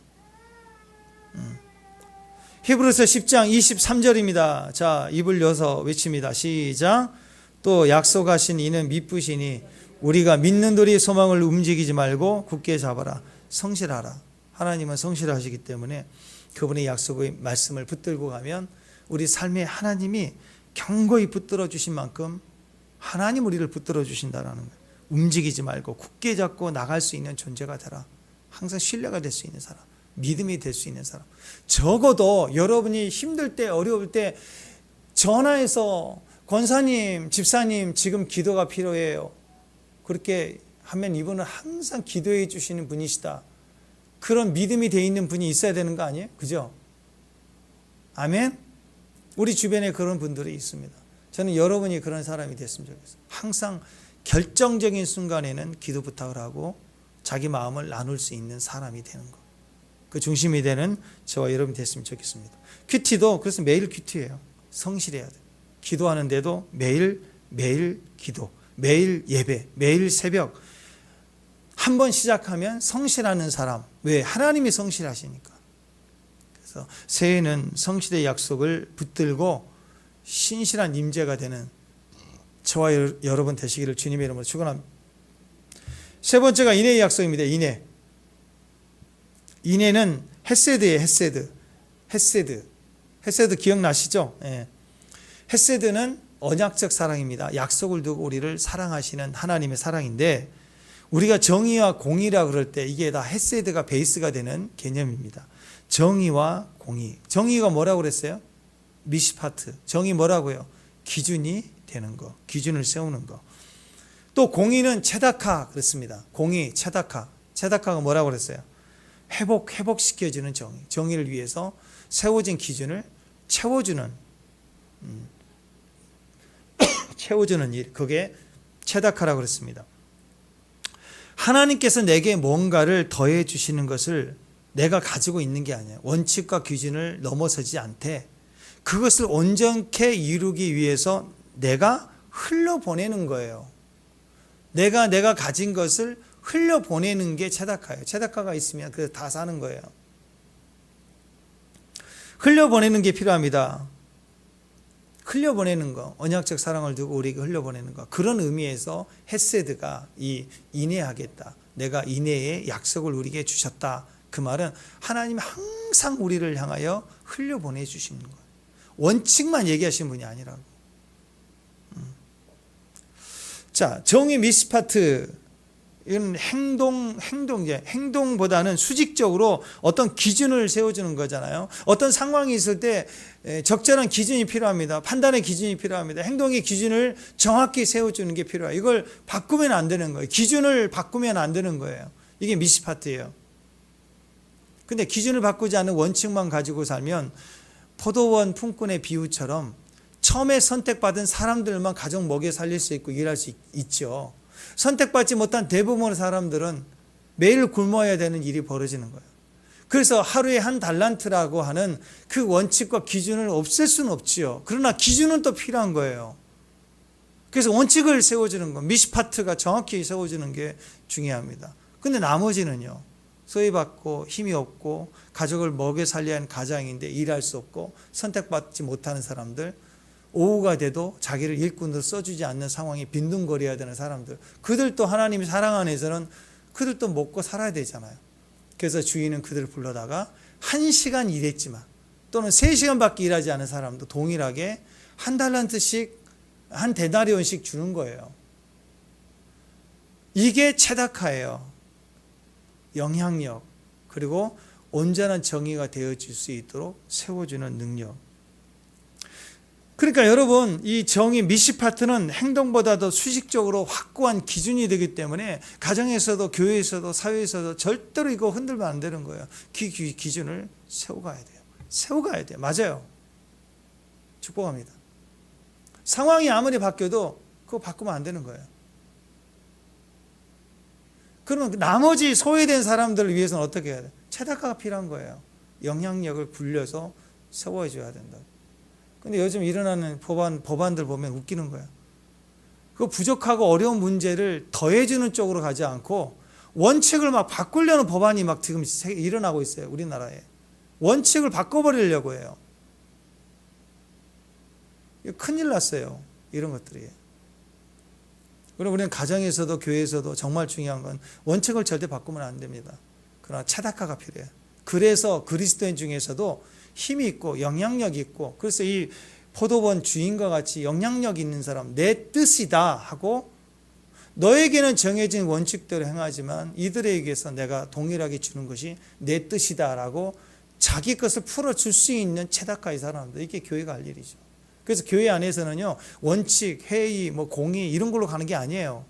히브리서 10장 23절입니다. 자, 입을 여서 외칩니다. 시작. 또 약속하신 이는 미쁘시니 우리가 믿는 도리의 소망을 움직이지 말고 굳게 잡아라. 성실하라. 하나님은 성실하시기 때문에 그분의 약속의 말씀을 붙들고 가면 우리 삶에 하나님이 견고히 붙들어 주신 만큼 하나님 우리를 붙들어 주신다라는 거예요. 움직이지 말고 굳게 잡고 나갈 수 있는 존재가 되라. 항상 신뢰가 될 수 있는 사람, 믿음이 될 수 있는 사람. 적어도 여러분이 힘들 때, 어려울 때 전화해서 권사님, 집사님 지금 기도가 필요해요. 그렇게 하면 이분은 항상 기도해 주시는 분이시다. 그런 믿음이 돼 있는 분이 있어야 되는 거 아니에요? 그죠? 아멘? 우리 주변에 그런 분들이 있습니다. 저는 여러분이 그런 사람이 됐으면 좋겠어요. 항상 결정적인 순간에는 기도 부탁을 하고 자기 마음을 나눌 수 있는 사람이 되는 것. 그 중심이 되는 저와 여러분이 됐으면 좋겠습니다. 큐티도 그래서 매일 큐티예요. 성실해야 돼요. 기도하는데도 매일 기도, 매일 예배, 매일 새벽. 한 번 시작하면 성실하는 사람. 왜? 하나님이 성실하시니까. 그래서 새해는 성실의 약속을 붙들고 신실한 임재가 되는 저와 여러분 되시기를 주님의 이름으로 축원합니다. 세 번째가 인내의 약속입니다. 인내. 인내는 헤세드예요. 헤세드 기억나시죠? 예. 헤세드는 언약적 사랑입니다. 약속을 두고 우리를 사랑하시는 하나님의 사랑인데 우리가 정의와 공의라 그럴 때 이게 다 헤세드가 베이스가 되는 개념입니다. 정의와 공의. 정의가 뭐라고 그랬어요? 미시파트. 정의 뭐라고요? 기준이 되는 거. 기준을 세우는 거. 또 공의는 체다카 그랬습니다. 공의, 체다카. 체다카가 뭐라고 그랬어요? 회복시켜주는 정의. 정의를 위해서 세워진 기준을 채워주는 일. 그게 체다카라고 그랬습니다. 하나님께서 내게 뭔가를 더해 주시는 것을 내가 가지고 있는 게 아니에요. 원칙과 기준을 넘어서지 않되 그것을 온전케 이루기 위해서 내가 흘려보내는 거예요. 내가 가진 것을 흘려보내는 게 체다카예요. 체다카가 있으면 그래서 다 사는 거예요. 흘려보내는 게 필요합니다. 흘려보내는 거, 언약적 사랑을 두고 우리에게 흘려보내는 거. 그런 의미에서 헤세드가 이 인내하겠다. 내가 인내의 약속을 우리에게 주셨다. 그 말은 하나님 항상 우리를 향하여 흘려보내 주시는 거예요. 원칙만 얘기하시는 분이 아니라고. 자, 정의 미스파트. 이건 행동보다는 수직적으로 어떤 기준을 세워주는 거잖아요. 어떤 상황이 있을 때 적절한 기준이 필요합니다. 판단의 기준이 필요합니다. 행동의 기준을 정확히 세워주는 게 필요해요. 이걸 바꾸면 안 되는 거예요. 기준을 바꾸면 안 되는 거예요. 이게 미시파트예요. 근데 기준을 바꾸지 않는 원칙만 가지고 살면 포도원 품꾼의 비유처럼 처음에 선택받은 사람들만 가정 먹여 살릴 수 있고 일할 수 있죠. 선택받지 못한 대부분의 사람들은 매일 굶어야 되는 일이 벌어지는 거예요. 그래서 하루에 한 달란트라고 하는 그 원칙과 기준을 없앨 수는 없지요. 그러나 기준은 또 필요한 거예요. 그래서 원칙을 세워주는 거, 미시파트가 정확히 세워주는 게 중요합니다. 근데 나머지는요, 소외받고 힘이 없고 가족을 먹여 살려야 하는 가장인데 일할 수 없고 선택받지 못하는 사람들, 오후가 돼도 자기를 일꾼으로 써주지 않는 상황에 빈둥거려야 되는 사람들, 그들도 하나님이 사랑 안에서는 그들도 먹고 살아야 되잖아요. 그래서 주인은 그들을 불러다가 1시간 일했지만 또는 3시간밖에 일하지 않은 사람도 동일하게 한 달란트씩 한 데나리온씩 주는 거예요. 이게 체다카예요. 영향력, 그리고 온전한 정의가 되어질 수 있도록 세워주는 능력. 그러니까 여러분, 이 정의 미시파트는 행동보다도 수식적으로 확고한 기준이 되기 때문에 가정에서도 교회에서도 사회에서도 절대로 이거 흔들면 안 되는 거예요. 기준을 세워가야 돼요. 세워가야 돼요. 맞아요. 축복합니다. 상황이 아무리 바뀌어도 그거 바꾸면 안 되는 거예요. 그러면 나머지 소외된 사람들을 위해서는 어떻게 해야 돼요? 체다카가 필요한 거예요. 영향력을 굴려서 세워줘야 된다. 근데 요즘 일어나는 법안들 보면 웃기는 거예요. 그 부족하고 어려운 문제를 더해주는 쪽으로 가지 않고 원칙을 막 바꾸려는 법안이 막 지금 일어나고 있어요. 우리나라에. 원칙을 바꿔버리려고 해요. 큰일 났어요. 이런 것들이. 그럼 우리는 가정에서도 교회에서도 정말 중요한 건 원칙을 절대 바꾸면 안 됩니다. 그러나 체다카가 필요해요. 그래서 그리스도인 중에서도 힘이 있고 영향력이 있고, 그래서 이 포도원 주인과 같이 영향력 있는 사람, 내 뜻이다 하고 너에게는 정해진 원칙대로 행하지만 이들에게서 내가 동일하게 주는 것이 내 뜻이다 라고 자기 것을 풀어줄 수 있는 체다카의 사람들, 이게 교회가 할 일이죠. 그래서 교회 안에서는요, 원칙, 회의, 뭐 공의 이런 걸로 가는 게 아니에요.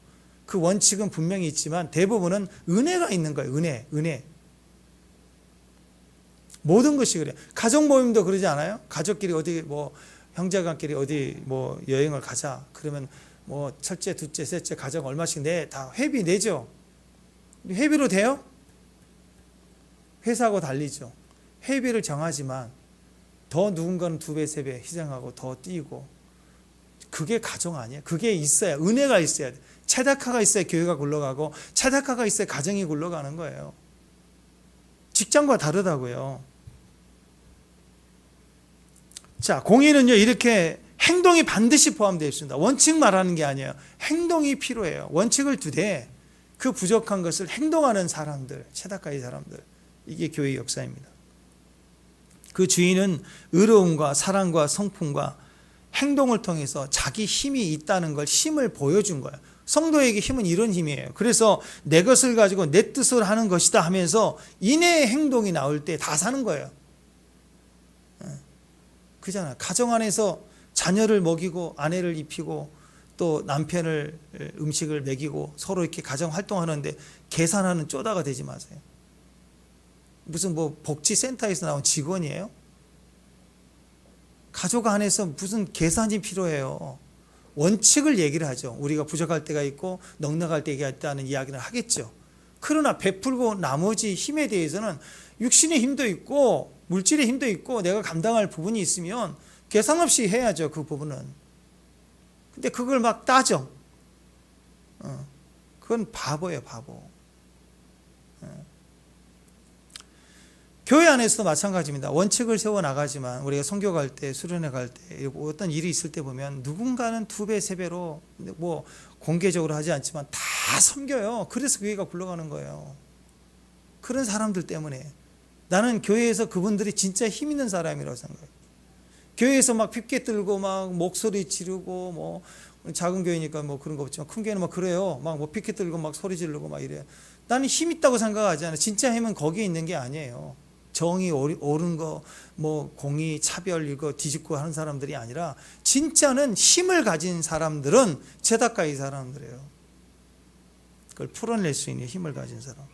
그 원칙은 분명히 있지만 대부분은 은혜가 있는 거예요. 은혜. 모든 것이 그래요. 가족 모임도 그러지 않아요? 가족끼리 어디 뭐 형제간끼리 어디 뭐 여행을 가자. 그러면 뭐 첫째, 둘째, 셋째 가정 얼마씩 다 회비 내죠. 회비로 돼요? 회사하고 달리죠. 회비를 정하지만 더 누군가는 2배, 3배 희생하고 더 뛰고, 그게 가정 아니에요? 그게 있어야, 은혜가 있어야 돼. 체다카가 있어야 교회가 굴러가고, 체다카가 있어야 가정이 굴러가는 거예요. 직장과 다르다고요. 자, 공의는요, 이렇게 행동이 반드시 포함되어 있습니다. 원칙 말하는 게 아니에요. 행동이 필요해요. 원칙을 두되 그 부족한 것을 행동하는 사람들, 체다카의 사람들, 이게 교회의 역사입니다. 그 주인은 의로움과 사랑과 성품과 행동을 통해서 자기 힘이 있다는 걸, 힘을 보여준 거예요. 성도에게 힘은 이런 힘이에요. 그래서 내 것을 가지고 내 뜻을 하는 것이다 하면서 인내의 행동이 나올 때 다 사는 거예요. 그잖아요. 가정 안에서 자녀를 먹이고 아내를 입히고 또 남편을 음식을 먹이고 서로 이렇게 가정 활동하는데 계산하는 쪼다가 되지 마세요. 무슨 뭐 복지센터에서 나온 직원이에요? 가족 안에서 무슨 계산이 필요해요. 원칙을 얘기를 하죠. 우리가 부족할 때가 있고 넉넉할 때가 있다는 이야기를 하겠죠. 그러나 베풀고 나머지 힘에 대해서는 육신의 힘도 있고 물질의 힘도 있고 내가 감당할 부분이 있으면 계산 없이 해야죠. 그 부분은. 근데 그걸 막 따져. 그건 바보예요, 바보. 교회 안에서도 마찬가지입니다. 원칙을 세워나가지만 우리가 선교 갈 때, 수련회 갈 때, 어떤 일이 있을 때 보면 누군가는 2배, 3배로 뭐 공개적으로 하지 않지만 다 섬겨요. 그래서 교회가 굴러가는 거예요. 그런 사람들 때문에 나는 교회에서 그분들이 진짜 힘 있는 사람이라고 생각해요. 교회에서 막 핍게 들고 막 목소리 지르고 뭐 작은 교회니까 뭐 그런 거 없지만 큰 교회는 막 그래요. 막 뭐 핍게 들고 막 소리 지르고 막 이래요. 나는 힘 있다고 생각하지 않아요. 진짜 힘은 거기에 있는 게 아니에요. 정의 옳은 거, 뭐 공의, 차별 이거 뒤집고 하는 사람들이 아니라 진짜는 힘을 가진 사람들은 제다카의 사람들이에요. 그걸 풀어낼 수 있는 힘을 가진 사람.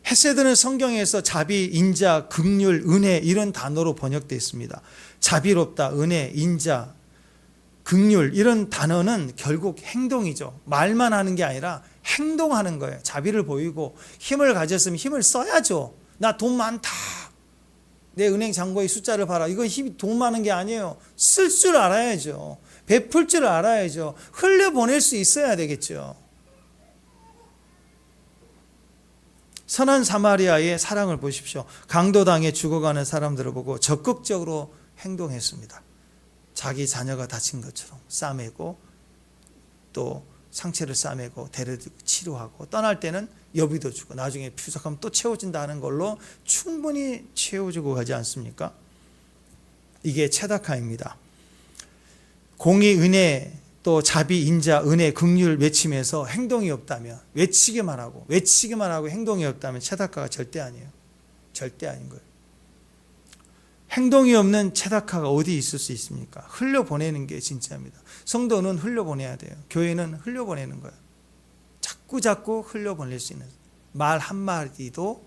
헤세드는 성경에서 자비, 인자, 긍휼, 은혜 이런 단어로 번역되어 있습니다. 자비롭다, 은혜, 인자, 긍휼 이런 단어는 결국 행동이죠. 말만 하는 게 아니라 행동하는 거예요. 자비를 보이고 힘을 가졌으면 힘을 써야죠. 나 돈 많다. 내 은행 잔고의 숫자를 봐라. 이건 힘이 돈 많은 게 아니에요. 쓸 줄 알아야죠. 베풀 줄 알아야죠. 흘려보낼 수 있어야 되겠죠. 선한 사마리아의 사랑을 보십시오. 강도당해 죽어가는 사람들을 보고 적극적으로 행동했습니다. 자기 자녀가 다친 것처럼 싸매고 또 상처를 싸매고 데려다 치료하고 떠날 때는 여비도 주고 나중에 부족하면 또 채워준다 하는 걸로 충분히 채워주고 가지 않습니까? 이게 체다카입니다. 공의, 은혜, 또 자비, 인자, 은혜, 긍휼 외치면서 행동이 없다면 외치기만 하고 행동이 없다면 체다카가 절대 아니에요. 절대 아닌 거예요. 행동이 없는 체다카가 어디 있을 수 있습니까? 흘려보내는 게 진짜입니다. 성도는 흘려보내야 돼요. 교회는 흘려보내는 거예요. 자꾸 흘려보낼 수 있는 말 한마디도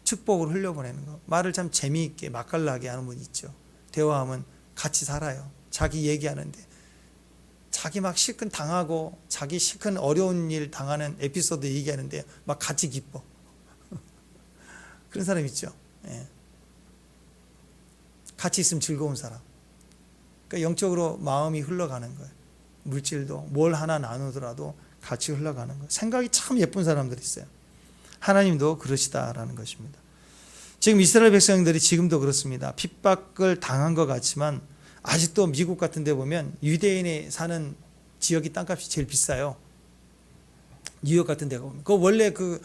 축복을 흘려보내는 거. 말을 참 재미있게 맛깔나게 하는 분 있죠. 대화하면 같이 살아요. 자기 얘기하는데 자기 막 실컷 당하고 자기 실컷 어려운 일 당하는 에피소드 얘기하는데 막 같이 기뻐. 그런 사람 있죠. 예. 같이 있으면 즐거운 사람. 그러니까 영적으로 마음이 흘러가는 거예요. 물질도 뭘 하나 나누더라도 같이 흘러가는 거예요. 생각이 참 예쁜 사람들이 있어요. 하나님도 그러시다라는 것입니다. 지금 이스라엘 백성들이 지금도 그렇습니다. 핍박을 당한 것 같지만 아직도 미국 같은 데 보면 유대인이 사는 지역이 땅값이 제일 비싸요. 뉴욕 같은 데 보면. 그 원래 그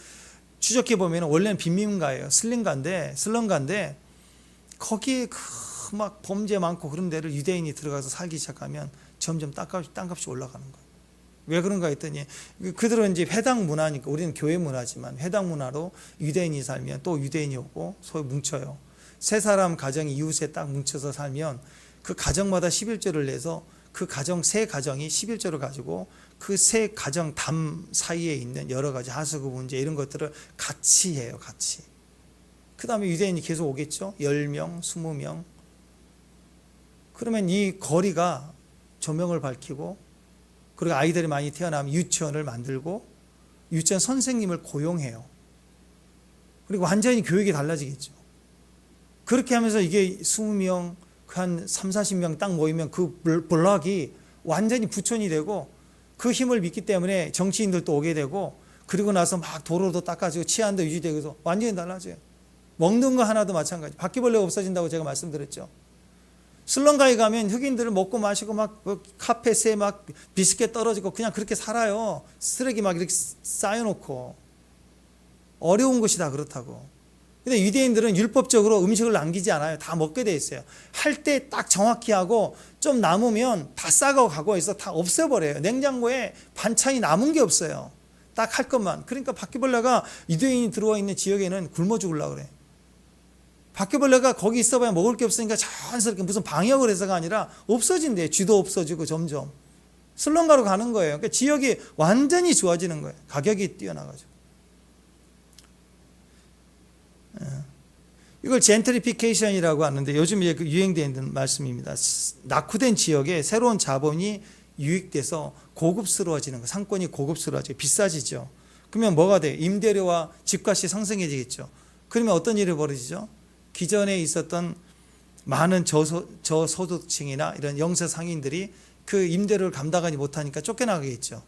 추적해 보면 원래는 빈민가예요. 슬럼가인데 거기에 막 범죄 많고 그런 데를 유대인이 들어가서 살기 시작하면 점점 땅값이 올라가는 거예요. 왜 그런가 했더니 그들은 이제 회당 문화니까 우리는 교회 문화지만 회당 문화로 유대인이 살면 또 유대인이 오고 소위 뭉쳐요. 세 사람 가정이 이웃에 딱 뭉쳐서 살면 그 가정마다 11조를 내서 그 가정 세 가정이 11조를 가지고 그 세 가정 담 사이에 있는 여러 가지 하수구 문제 이런 것들을 같이 해요. 같이. 그 다음에 유대인이 계속 오겠죠. 10명, 20명. 그러면 이 거리가 조명을 밝히고, 그리고 아이들이 많이 태어나면 유치원을 만들고 유치원 선생님을 고용해요. 그리고 완전히 교육이 달라지겠죠. 그렇게 하면서 이게 20명, 한 3, 40명 딱 모이면 그 블럭이 완전히 부촌이 되고, 그 힘을 믿기 때문에 정치인들도 오게 되고, 그리고 나서 막 도로도 닦아지고 치안도 유지되고 해서 완전히 달라져요. 먹는 거 하나도 마찬가지. 바퀴벌레가 없어진다고 제가 말씀드렸죠. 슬럼가에 가면 흑인들을 먹고 마시고 막 카펫에 막 비스켓 떨어지고 그냥 그렇게 살아요. 쓰레기 막 이렇게 쌓여놓고. 어려운 것이 다 그렇다고. 근데 유대인들은 율법적으로 음식을 남기지 않아요. 다 먹게 돼 있어요. 할 때 딱 정확히 하고 좀 남으면 다 싸가고 가고 있어 다 없애버려요. 냉장고에 반찬이 남은 게 없어요. 딱 할 것만. 그러니까 바퀴벌레가 유대인이 들어와 있는 지역에는 굶어 죽으려고 그래. 바퀴벌레가 거기 있어봐야 먹을 게 없으니까 자연스럽게 무슨 방역을 해서가 아니라 없어진대요. 쥐도 없어지고 점점. 슬럼가로 가는 거예요. 그러니까 지역이 완전히 좋아지는 거예요. 가격이 뛰어나가지고. 이걸 젠트리피케이션이라고 하는데 요즘 이제 유행되는 말씀입니다. 낙후된 지역에 새로운 자본이 유입돼서 고급스러워지는 거, 상권이 고급스러워지고 비싸지죠. 그러면 뭐가 돼요? 임대료와 집값이 상승해지겠죠. 그러면 어떤 일이 벌어지죠? 기존에 있었던 많은 저소득층이나 이런 영세 상인들이 그 임대료를 감당하지 못하니까 쫓겨나가겠죠.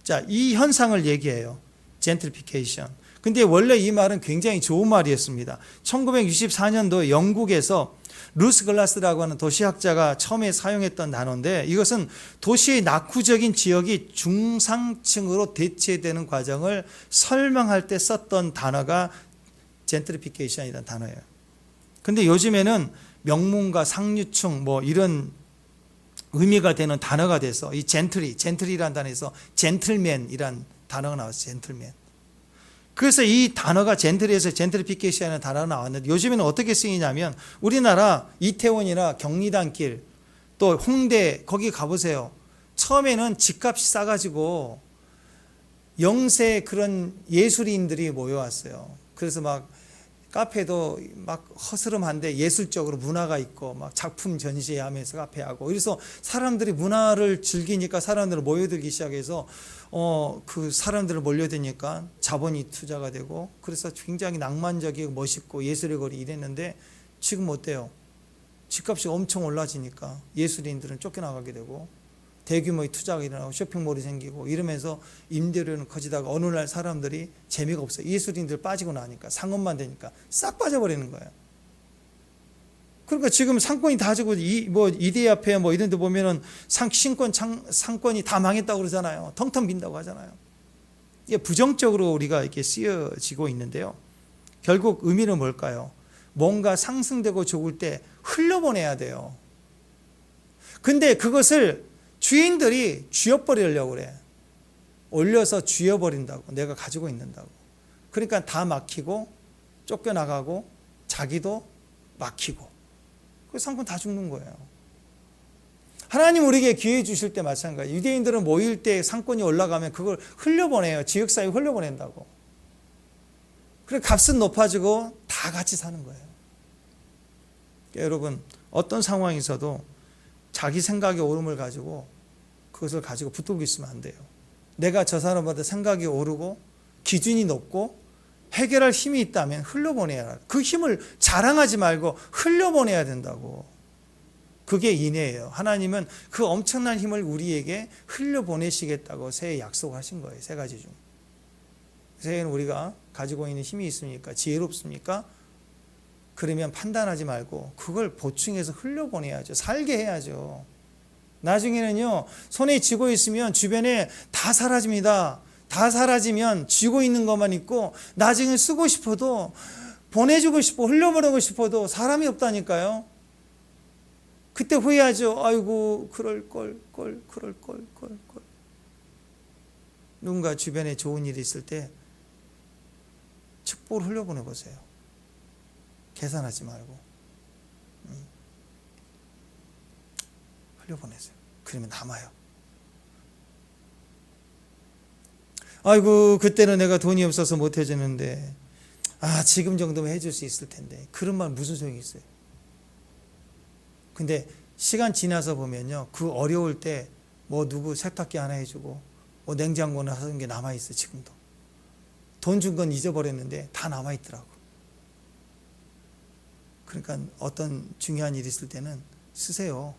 자, 이 현상을 얘기해요. 젠트리피케이션. 근데 원래 이 말은 굉장히 좋은 말이었습니다. 1964년도 영국에서 루스 글라스라고 하는 도시학자가 처음에 사용했던 단어인데, 이것은 도시의 낙후적인 지역이 중상층으로 대체되는 과정을 설명할 때 썼던 단어가 젠트리피케이션이라는 단어예요. 근데 요즘에는 명문가, 상류층 뭐 이런 의미가 되는 단어가 돼서 이 젠트리라는 단어에서 젠틀맨이란 단어가 나왔어요. 젠틀맨. 그래서 이 단어가 젠트리에서 젠트리피케이션이라는 단어가 나왔는데, 요즘에는 어떻게 쓰이냐면 우리나라 이태원이나 경리단길 또 홍대 거기 가보세요. 처음에는 집값이 싸가지고 영세 그런 예술인들이 모여왔어요. 그래서 막 카페도 막 허스름한데 예술적으로 문화가 있고 막 작품 전시하면서 카페하고, 그래서 사람들이 문화를 즐기니까 사람들을 모여들기 시작해서 그 사람들을 몰려드니까 자본이 투자가 되고, 그래서 굉장히 낭만적이고 멋있고 예술의 거리 이랬는데, 지금 어때요? 집값이 엄청 올라지니까 예술인들은 쫓겨나가게 되고 대규모의 투자가 일어나고 쇼핑몰이 생기고 이러면서 임대료는 커지다가 어느 날 사람들이 재미가 없어요. 예술인들 빠지고 나니까 상업만 되니까 싹 빠져버리는 거예요. 그러니까 지금 상권이 다 지고 이대 앞에 뭐 이런 데 보면은 상권이 다 망했다고 그러잖아요. 텅텅 빈다고 하잖아요. 이게 부정적으로 우리가 이렇게 쓰여지고 있는데요. 결국 의미는 뭘까요? 뭔가 상승되고 좋을 때 흘려보내야 돼요. 근데 그것을 주인들이 쥐어버리려고 그래. 올려서 쥐어버린다고. 내가 가지고 있는다고. 그러니까 다 막히고 쫓겨나가고 자기도 막히고, 그 상권 다 죽는 거예요. 하나님 우리에게 기회 주실 때 마찬가지. 유대인들은 모일 때 상권이 올라가면 그걸 흘려보내요. 지역사회에 흘려보낸다고. 그래 값은 높아지고 다 같이 사는 거예요. 그러니까 여러분, 어떤 상황에서도 자기 생각의 오름을 가지고 그것을 가지고 붙들고 있으면 안 돼요. 내가 저 사람보다 생각이 오르고 기준이 높고 해결할 힘이 있다면 흘려보내야, 그 힘을 자랑하지 말고 흘려보내야 된다고. 그게 인애예요. 하나님은 그 엄청난 힘을 우리에게 흘려보내시겠다고 새해 약속하신 거예요. 세 가지 중. 새해는 우리가 가지고 있는 힘이 있습니까? 지혜롭습니까? 그러면 판단하지 말고 그걸 보충해서 흘려보내야죠. 살게 해야죠. 나중에는요, 손에 쥐고 있으면 주변에 다 사라집니다. 다 사라지면 쥐고 있는 것만 있고, 나중에 쓰고 싶어도 보내주고 싶고 흘려보내고 싶어도 사람이 없다니까요. 그때 후회하죠. 아이고 그럴걸. 누군가 주변에 좋은 일이 있을 때 축복을 흘려보내보세요. 계산하지 말고. 흘려보내세요. 그러면 남아요. 아이고 그때는 내가 돈이 없어서 못 해주는데 지금 정도면 해줄 수 있을 텐데, 그런 말 무슨 소용이 있어요. 근데 시간 지나서 보면요, 그 어려울 때 뭐 누구 세탁기 하나 해주고 뭐 냉장고나 하는 게 남아있어요. 지금도 돈 준 건 잊어버렸는데 다 남아있더라고. 그러니까 어떤 중요한 일이 있을 때는 쓰세요.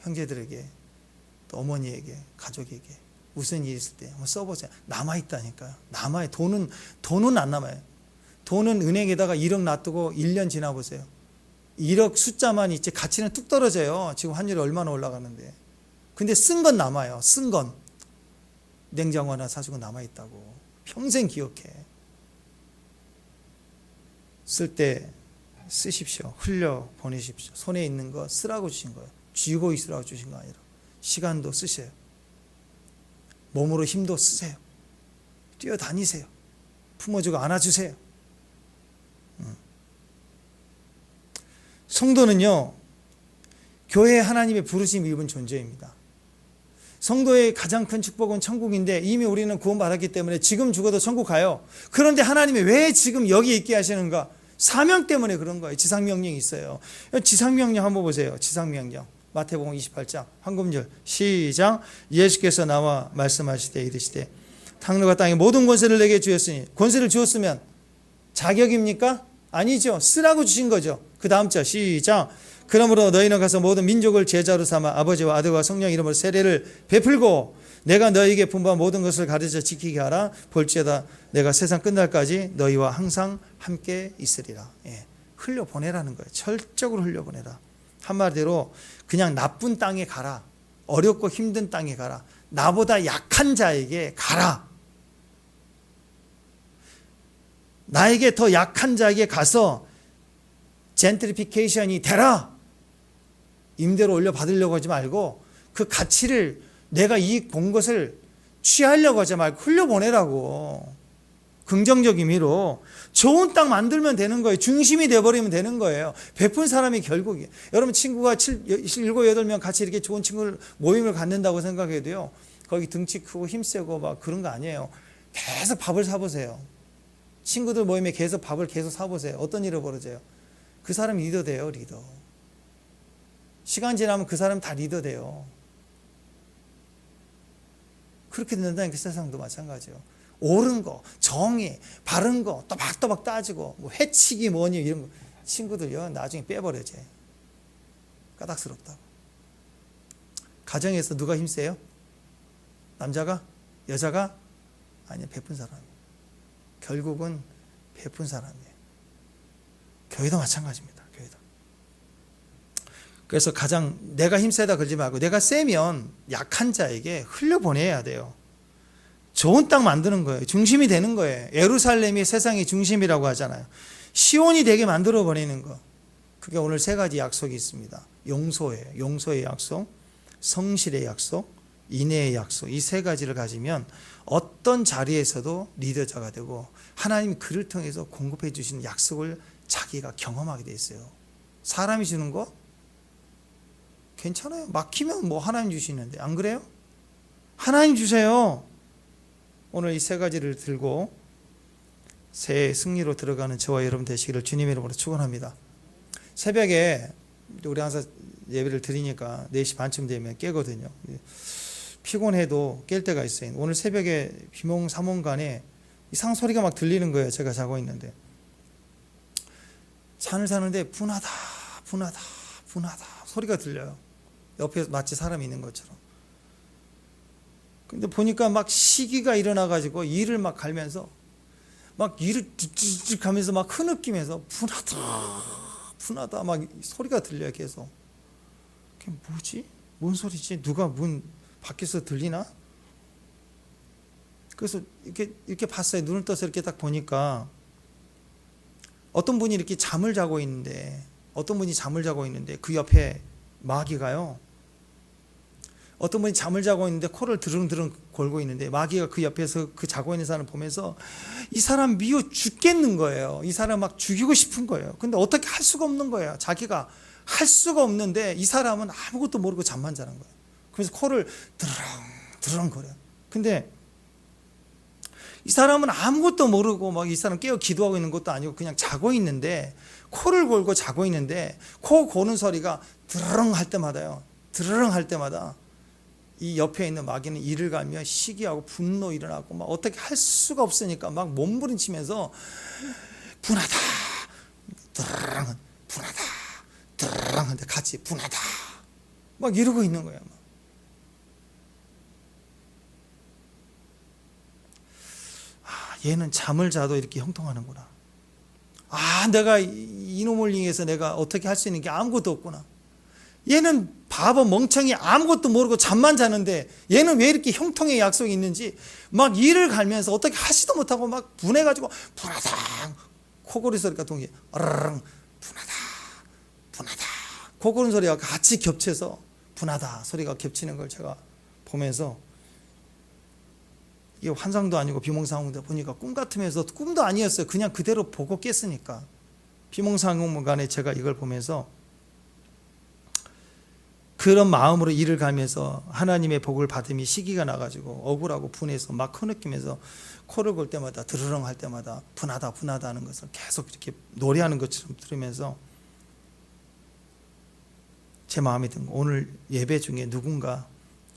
형제들에게, 또 어머니에게, 가족에게 무슨 일이 있을 때 한번 써보세요. 남아있다니까요. 남아요. 돈은 안 남아요. 돈은 은행에다가 1억 놔두고 1년 지나보세요. 1억 숫자만 있지 가치는 뚝 떨어져요. 지금 환율이 얼마나 올라가는데. 근데 쓴 건 남아요. 쓴 건. 냉장고 하나 사주고 남아있다고. 평생 기억해. 쓸 때 쓰십시오. 흘려 보내십시오. 손에 있는 거 쓰라고 주신 거예요. 쥐고 있으라고 주신 거 아니라. 시간도 쓰세요. 몸으로 힘도 쓰세요. 뛰어다니세요. 품어주고 안아주세요. 성도는요, 교회에 하나님의 부르심 입은 존재입니다. 성도의 가장 큰 축복은 천국인데 이미 우리는 구원받았기 때문에 지금 죽어도 천국 가요. 그런데 하나님이 왜 지금 여기 있게 하시는가? 사명 때문에 그런 거예요. 지상명령이 있어요. 지상명령 한번 보세요. 지상명령. 마태복음 28장 한 구절 시작. 예수께서 나와 말씀하시되 이르시되 하늘과 땅의 모든 권세를 내게 주었으니, 권세를 주었으면 자격입니까? 아니죠. 쓰라고 주신 거죠. 그 다음 절 시작. 그러므로 너희는 가서 모든 민족을 제자로 삼아 아버지와 아들과 성령 이름으로 세례를 베풀고 내가 너희에게 분부한 모든 것을 가르쳐 지키게 하라. 볼지어다 내가 세상 끝날까지 너희와 항상 함께 있으리라. 흘려보내라는 거예요. 철저하게 흘려보내라. 한마디로 그냥 나쁜 땅에 가라. 어렵고 힘든 땅에 가라. 나보다 약한 자에게 가라. 나에게 더 약한 자에게 가서 젠트리피케이션이 되라. 임대로 올려 받으려고 하지 말고 그 가치를 내가 이 본 것을 취하려고 하지 말고 흘려보내라고. 긍정적 의미로 좋은 땅 만들면 되는 거예요. 중심이 돼버리면 되는 거예요. 베푼 사람이 결국이. 여러분 친구가 7, 8명 같이 이렇게 좋은 친구를 모임을 갖는다고 생각해도요, 거기 등치 크고 힘세고 막 그런 거 아니에요. 계속 밥을 사보세요. 친구들 모임에 계속 밥을 계속 사보세요. 어떤 일이 벌어져요? 그 사람 리더 돼요. 리더. 시간 지나면 그 사람 다 리더 돼요. 그렇게 된다니까. 세상도 마찬가지예요. 옳은 거, 정의, 바른 거 또박또박 따지고 뭐 해치기 뭐니 이런 거 친구들요 나중에 빼버려져. 까닭스럽다고. 가정에서 누가 힘세요? 남자가? 여자가? 아니야, 베푼 사람이. 결국은 베푼 사람이에요. 교회도 마찬가지입니다. 교회도. 그래서 가장 내가 힘세다 그러지 말고 내가 세면 약한 자에게 흘려보내야 돼요. 좋은 땅 만드는 거예요. 중심이 되는 거예요. 예루살렘이 세상의 중심이라고 하잖아요. 시온이 되게 만들어 버리는 거. 그게 오늘 세 가지 약속이 있습니다. 용서예요. 용서의 약속, 성실의 약속, 인애의 약속. 이 세 가지를 가지면 어떤 자리에서도 리더자가 되고 하나님이 그를 통해서 공급해 주시는 약속을 자기가 경험하게 돼 있어요. 사람이 주는 거 괜찮아요. 막히면 뭐 하나님 주시는데, 안 그래요? 하나님 주세요. 오늘 이 세 가지를 들고 새해 승리로 들어가는 저와 여러분 되시기를 주님의 이름으로 축원합니다. 새벽에 우리 항상 예배를 드리니까 4시 반쯤 되면 깨거든요. 피곤해도 깰 때가 있어요. 오늘 새벽에 비몽사몽간에 이상 소리가 막 들리는 거예요. 제가 자고 있는데 산을 사는데 분하다 소리가 들려요. 옆에 마치 사람이 있는 것처럼. 근데 보니까 막 시기가 일어나가지고 이를 막 갈면서 막 이를 득득 하면서 막 흐느끼면서 분하다 막 소리가 들려요. 계속. 그게 뭐지? 뭔 소리지? 누가 문 밖에서 들리나? 그래서 이렇게 봤어요. 눈을 떠서 이렇게 딱 보니까 어떤 분이 이렇게 잠을 자고 있는데 그 옆에 마귀가요 어떤 분이 잠을 자고 있는데 코를 드릉드릉 골고 있는데 마귀가 그 옆에서 그 자고 있는 사람을 보면서 이 사람 미워 죽겠는 거예요. 이 사람 막 죽이고 싶은 거예요. 근데 어떻게 할 수가 없는 거예요. 자기가 할 수가 없는데 이 사람은 아무것도 모르고 잠만 자는 거예요. 그래서 코를 드릉드릉 거려요. 근데 이 사람은 아무것도 모르고 막 이 사람 깨어 기도하고 있는 것도 아니고 그냥 자고 있는데 코를 골고 자고 있는데 코 고는 소리가 드르릉 할 때마다요. 드르릉 할 때마다 이 옆에 있는 마귀는 이를 갈며 시기하고 분노 일어나고 막 어떻게 할 수가 없으니까 막 몸부림치면서 분하다 드르릉 분하다 드르릉 하는데 같이 분하다 막 이러고 있는 거예요. 얘는 잠을 자도 이렇게 형통하는구나. 내가 이놈을 이용해서 내가 어떻게 할 수 있는 게 아무것도 없구나. 얘는 바보 멍청이 아무것도 모르고 잠만 자는데 얘는 왜 이렇게 형통의 약속이 있는지 막 이를 갈면서 어떻게 하지도 못하고 막 분해가지고 분하다 코골이 소리가 동시에 어르릉 분하다 코골이 소리가 같이 겹쳐서 분하다 소리가 겹치는 걸 제가 보면서 이게 환상도 아니고 비몽사몽도 보니까 꿈 같으면서 꿈도 아니었어요. 그냥 그대로 보고 깼으니까. 비몽사몽간에 제가 이걸 보면서 그런 마음으로 일을 가면서 하나님의 복을 받음이 시기가 나가지고 억울하고 분해서 막 흐느끼면서 코를 골 때마다 드르릉 할 때마다 분하다 하는 것을 계속 이렇게 노래하는 것처럼 들으면서 제 마음에 든 거, 오늘 예배 중에 누군가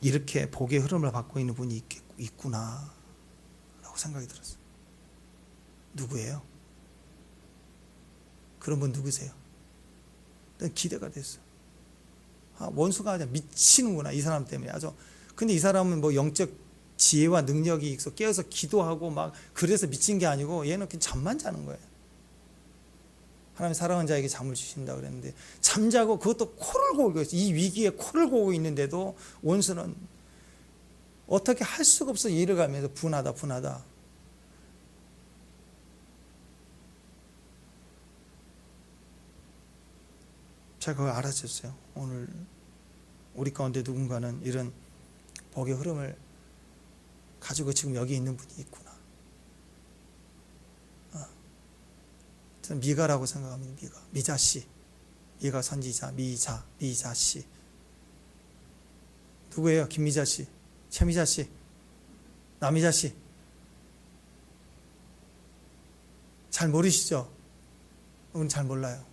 이렇게 복의 흐름을 받고 있는 분이 있구나 라고 생각이 들었어요. 누구예요? 그런 분 누구세요? 기대가 됐어요. 원수가 그냥 미치는구나 이 사람 때문에 아주. 근데 이 사람은 뭐 영적 지혜와 능력이 있어 깨어서 기도하고 막 그래서 미친 게 아니고 얘는 그냥 잠만 자는 거예요. 하나님 사랑하는 자에게 잠을 주신다 그랬는데 잠자고 그것도 코를 골고 있어요. 이 위기에 코를 골고 있는데도 원수는 어떻게 할 수가 없어. 일을 가면서 분하다 제가 그걸 알아줬어요. 오늘 우리 가운데 누군가는 이런 복의 흐름을 가지고 지금 여기 있는 분이 있구나. 저는 미가라고 생각합니다. 미자씨, 미가 선지자, 미자씨. 누구예요? 김미자씨, 최미자씨, 남미자씨. 잘 모르시죠? 우리는 잘 몰라요.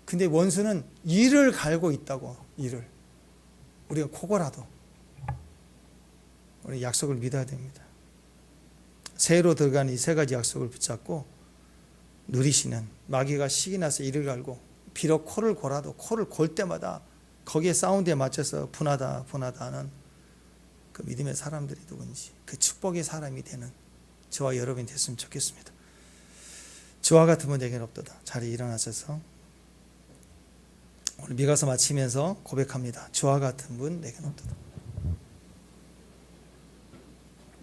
근데 원수는 이를 갈고 있다고. 이를 우리가 코고라도 우리 약속을 믿어야 됩니다. 새해로 들어간 이 세 가지 약속을 붙잡고 누리시는, 마귀가 시기 나서 이를 갈고 비록 코를 골아도 코를 골 때마다 거기에 사운드에 맞춰서 분하다 하는 그 믿음의 사람들이 누군지, 그 축복의 사람이 되는 저와 여러분이 됐으면 좋겠습니다. 저와 같은 분 내게는 없도다. 자리에 일어나셔서 오늘 미가서 마치면서 고백합니다. 저와 같은 분 내게는 없도다.